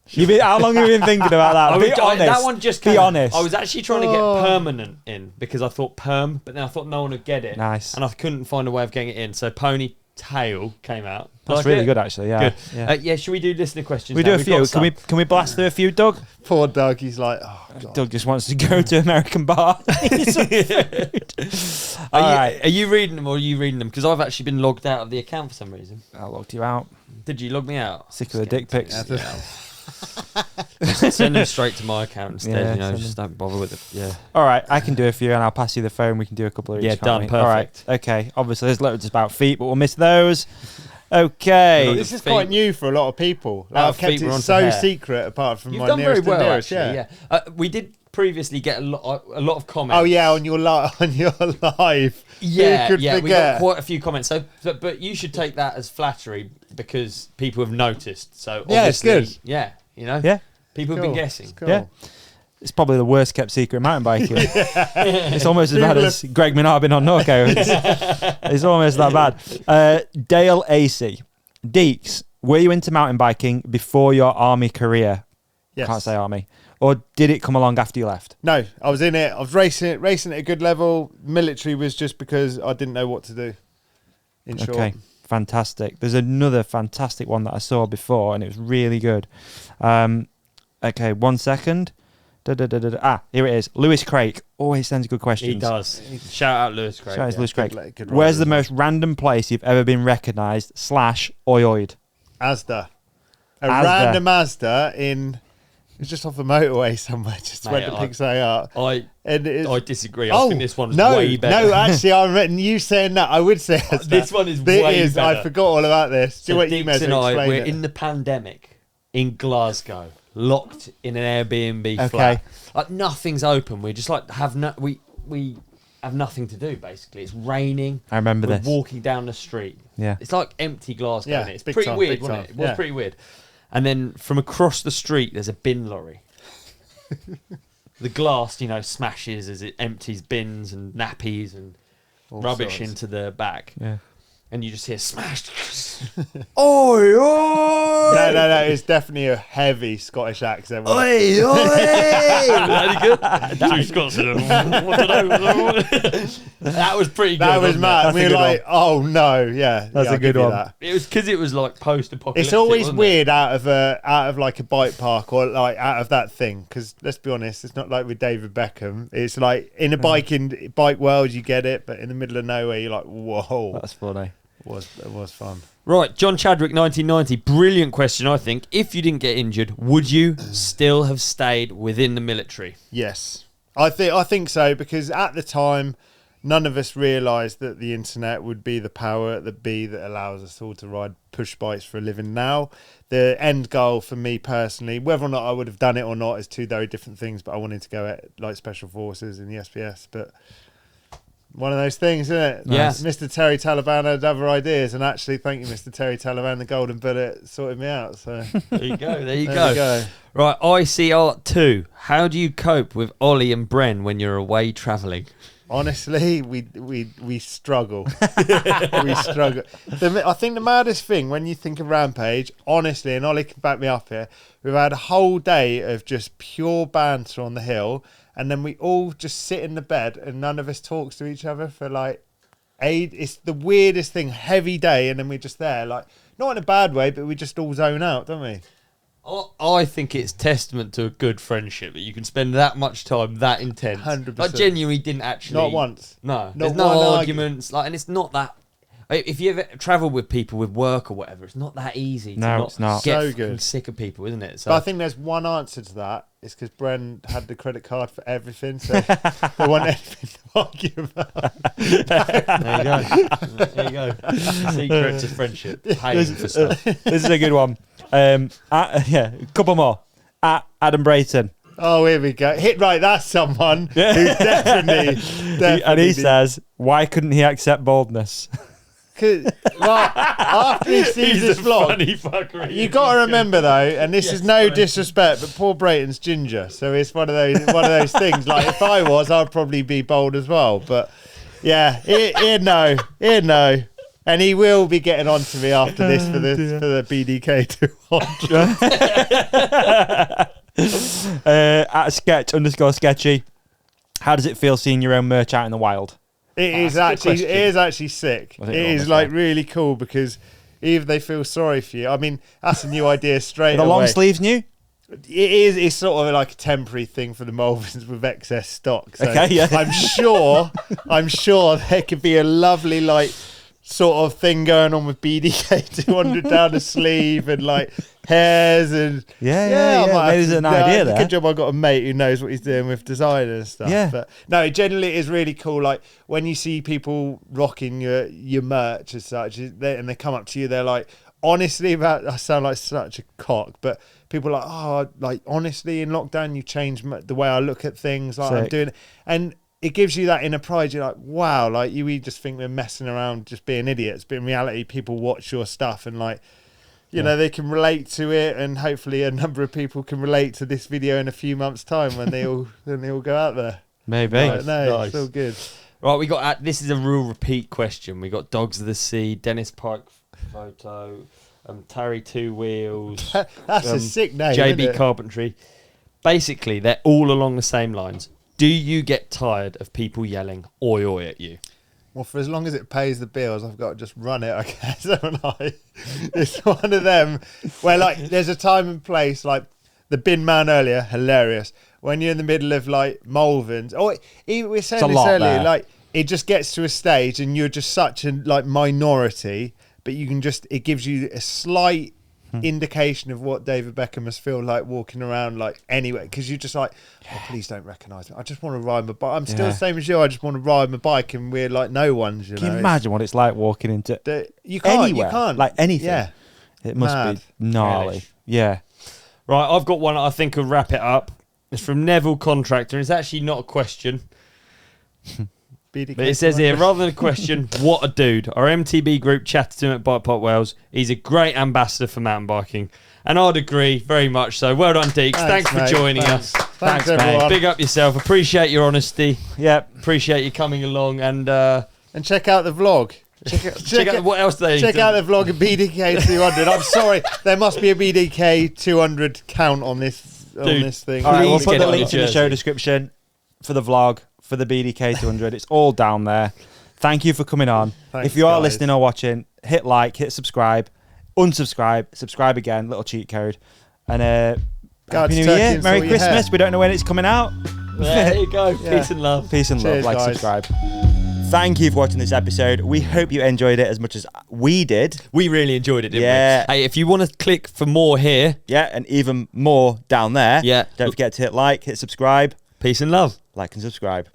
How long have you been thinking about that? Be honest. That one just Be came. honest. I was actually trying to get permanent in because I thought perm, but then I thought no one would get it. Nice. And I couldn't find a way of getting it in. So pony tail came out. That's Like really it? good, actually. Yeah. Good. Yeah. Should we do listener questions? we now? do a We've few. got some. Can we blast through a few, Doug? Poor Doug, he's like, oh, God. Doug just wants to go to American bar. All right. Are you reading them or are you reading them? Because I've actually been logged out of the account for some reason. I locked you out. Did you log me out? Sick of the dick pics. Send them straight to my account instead. Yeah, Just don't bother with it. Yeah. All right, I can do a few, and I'll pass you the phone. We can do a couple of each. Yeah, can't done, we? perfect. All right, okay. Obviously, there's loads about feet, but we'll miss those. Okay. This is Feet. quite new for a lot of people. Like, Our I've kept feet were it onto so hair. secret apart from You've my done very nearest well, and dearest. actually. Yeah. We did previously get a lot of comments. Oh yeah, on your live. Yeah, Who could we got forget? quite a few comments. So, but you should take that as flattery because people have noticed. So Yeah, it's obviously, good. Yeah, Yeah, people have Cool. been guessing. It's cool. Yeah. It's probably the worst kept secret in mountain biking. It's almost as bad as Greg Minard being on Norco. It's almost that bad. Dale AC. Deeks, were you into mountain biking before your army career? Yes. Can't say army. Or did it come along after you left? No, I was in it. I was racing at a good level. Military was just because I didn't know what to do. In short. Okay, fantastic. There's another fantastic one that I saw before, and it was really good. Okay, 1 second. Here it is. Lewis Craik always sends good questions. He does. Shout out Lewis Craig. Shout out to Lewis Craik. good Where's the rider. most random place you've ever been recognised / oyoid? Asda. A Asda. random Asda in... It was just off the motorway somewhere. Just Mate, went to pick something up. I And it is, I disagree. I think this one's no, way better. No, actually, I remember you saying that. I would say Asda. This one is It way is. better. I forgot all about this. Do So what you Deeks meant and to I, explain we're it. in the pandemic in Glasgow, locked in an Airbnb Okay. flat. Like nothing's open. We just like we have nothing to do. Basically, it's raining. I remember We're this. walking down the street. Yeah. It's like empty Glasgow. Yeah, Isn't it? It's big pretty time, weird, big wasn't time. it? It was Yeah. pretty weird. And then from across the street, there's a bin lorry. The glass, smashes as it empties bins and nappies and All rubbish sorts. into the back. Yeah. And you just hear smashed. Oi, oi! No. It's definitely a heavy Scottish accent. Oi, oi! Very good. Two Scots in them. What did I- That was pretty good. That was wasn't mad. That's We a were good like, oh no, yeah. That's yeah, a I'll good give you one. that. It was because it was like post-apocalyptic. It's always wasn't it? weird out of like a bike park or like out of that thing because let's be honest, it's not like with David Beckham. It's like in a bike world you get it, but in the middle of nowhere you're like, whoa. That's funny. It was fun. Right, John Chadwick, 1990. Brilliant question, I think. If you didn't get injured, would you still have stayed within the military? Yes, I think so because at the time none of us realised that the internet would be the power that allows us all to ride push bikes for a living now. The end goal for me personally, whether or not I would have done it or not, is two very different things, but I wanted to go at like Special Forces in the SPS, but one of those things, isn't it? Yeah. Mr. Terry Taliban had other ideas, and actually, thank you, Mr. Terry Taliban, the Golden Bullet sorted me out. So There you go. There you there we go. go. Right, ICR 2. How do you cope with Ollie and Bren when you're away travelling? Honestly, we struggle. We struggle. I think the maddest thing when you think of Rampage, honestly, and Ollie can back me up here, we've had a whole day of just pure banter on the hill, and then we all just sit in the bed and none of us talks to each other for like 8. It's the weirdest thing. Heavy day, and then we're just there, like not in a bad way, but we just all zone out, don't we? I think it's testament to a good friendship that you can spend that much time that intense. 100%. I genuinely didn't actually. Not once. No, Not there's no one arguments. Like, and it's not that. If you ever travel with people with work or whatever, it's not that easy. No, it's not. Get So fucking good. sick of people, isn't it? So But I think there's one answer to that. It's because Bren had the credit card for everything, so they want anything to argue about. there you go. There you go. Secret to friendship. Paying for stuff. This is a good one. A couple more. At Adam Brayton. Oh, here we go. That's someone who definitely And he says, why couldn't he accept boldness? After he sees this vlog, Funny fucker. you got to remember though, and this is no disrespect, but Paul Brayton's ginger, so it's one of those things. Like if I was, I'd probably be bold as well. But yeah, he'd know, and he will be getting on to me after this for the BDK 200. At sketch_sketchy. How does it feel seeing your own merch out in the wild? It is actually sick. I think It is like really cool because either they feel sorry for you. I mean, that's a new idea straight Are the away. long sleeves new? It is. It's sort of like a temporary thing for the Malverns with excess stock. So Okay, yeah. I'm sure there could be a lovely like sort of thing going on with BDK 200 down the sleeve and like hairs and Yeah. I might Maybe have there's to- an idea there. Good job I got a mate who knows what he's doing with design and stuff. Yeah. But no, generally it is really cool. Like when you see people rocking your merch as such, and they come up to you, they're like, honestly, I sound like such a cock, but people are like, oh, like honestly, in lockdown you changed the way I look at things. Like I'm Sick. doing it, and it gives you that inner pride. You're like, wow, like we just think we're messing around, just being idiots, but in reality, people watch your stuff and like. You know, they can relate to it, and hopefully a number of people can relate to this video in a few months' time when they all go out there. Maybe. Right, no, Nice. it's all good. Right, we got this is a real repeat question. We got Dogs of the Sea, Dennis Pike photo, Tarry Two Wheels, That's a sick name. JB isn't it? Carpentry. Basically, they're all along the same lines. Do you get tired of people yelling oi oi at you? Well, for as long as it pays the bills, I've got to just run it, I guess, haven't I? It's one of them where, like, there's a time and place, like the bin man earlier, hilarious. When you're in the middle of, like, Malverns, we were saying a this lot earlier, there. like, it just gets to a stage and you're just such a, like, minority, but you can just, it gives you a slight indication of what David Beckham must feel like walking around, like, anyway, because you're just like, oh, please don't recognise me. I just want to ride my bike. I'm still the same as you. I just want to ride my bike, and we're like no ones. Can you imagine what it's like walking into You can't. anywhere? You can't. Like anything. Yeah. It must Mad. be gnarly. Hellish. Yeah. Right, I've got one I think will wrap it up. It's from Neville Contractor. It's actually not a question. BDK But it says here, rather than a question, what a dude. Our MTB group chatted to him at Bike Park Wales. He's a great ambassador for mountain biking. And I'd agree, very much so. Well done, Deeks. Thanks for mate. joining Thanks. us. Thanks, mate. everyone. Big up yourself. Appreciate your honesty. Yep. Appreciate you coming along. And And check out the vlog. check out what else they Check out the vlog of BDK 200. I'm sorry, there must be a BDK 200 count on this thing. All right, we'll Please put get the it on links your in the show jersey. description for the vlog, for the BDK 200. It's all down there. Thank you for coming on. Thanks, if you are guys. listening or watching, hit like, hit subscribe, unsubscribe, subscribe again, little cheat code. And God's Happy New turkey Year, and Merry sort your hair. Christmas. We don't know when it's coming out. There you go. Yeah. Peace and love. Peace and Cheers, love, like, guys. subscribe. Thank you for watching this episode. We hope you enjoyed it as much as we did. We really enjoyed it, didn't Yeah. we? Hey, if you want to click for more here, Yeah, and even more down there. Yeah. Don't forget to hit like, hit subscribe, peace and love. like and subscribe.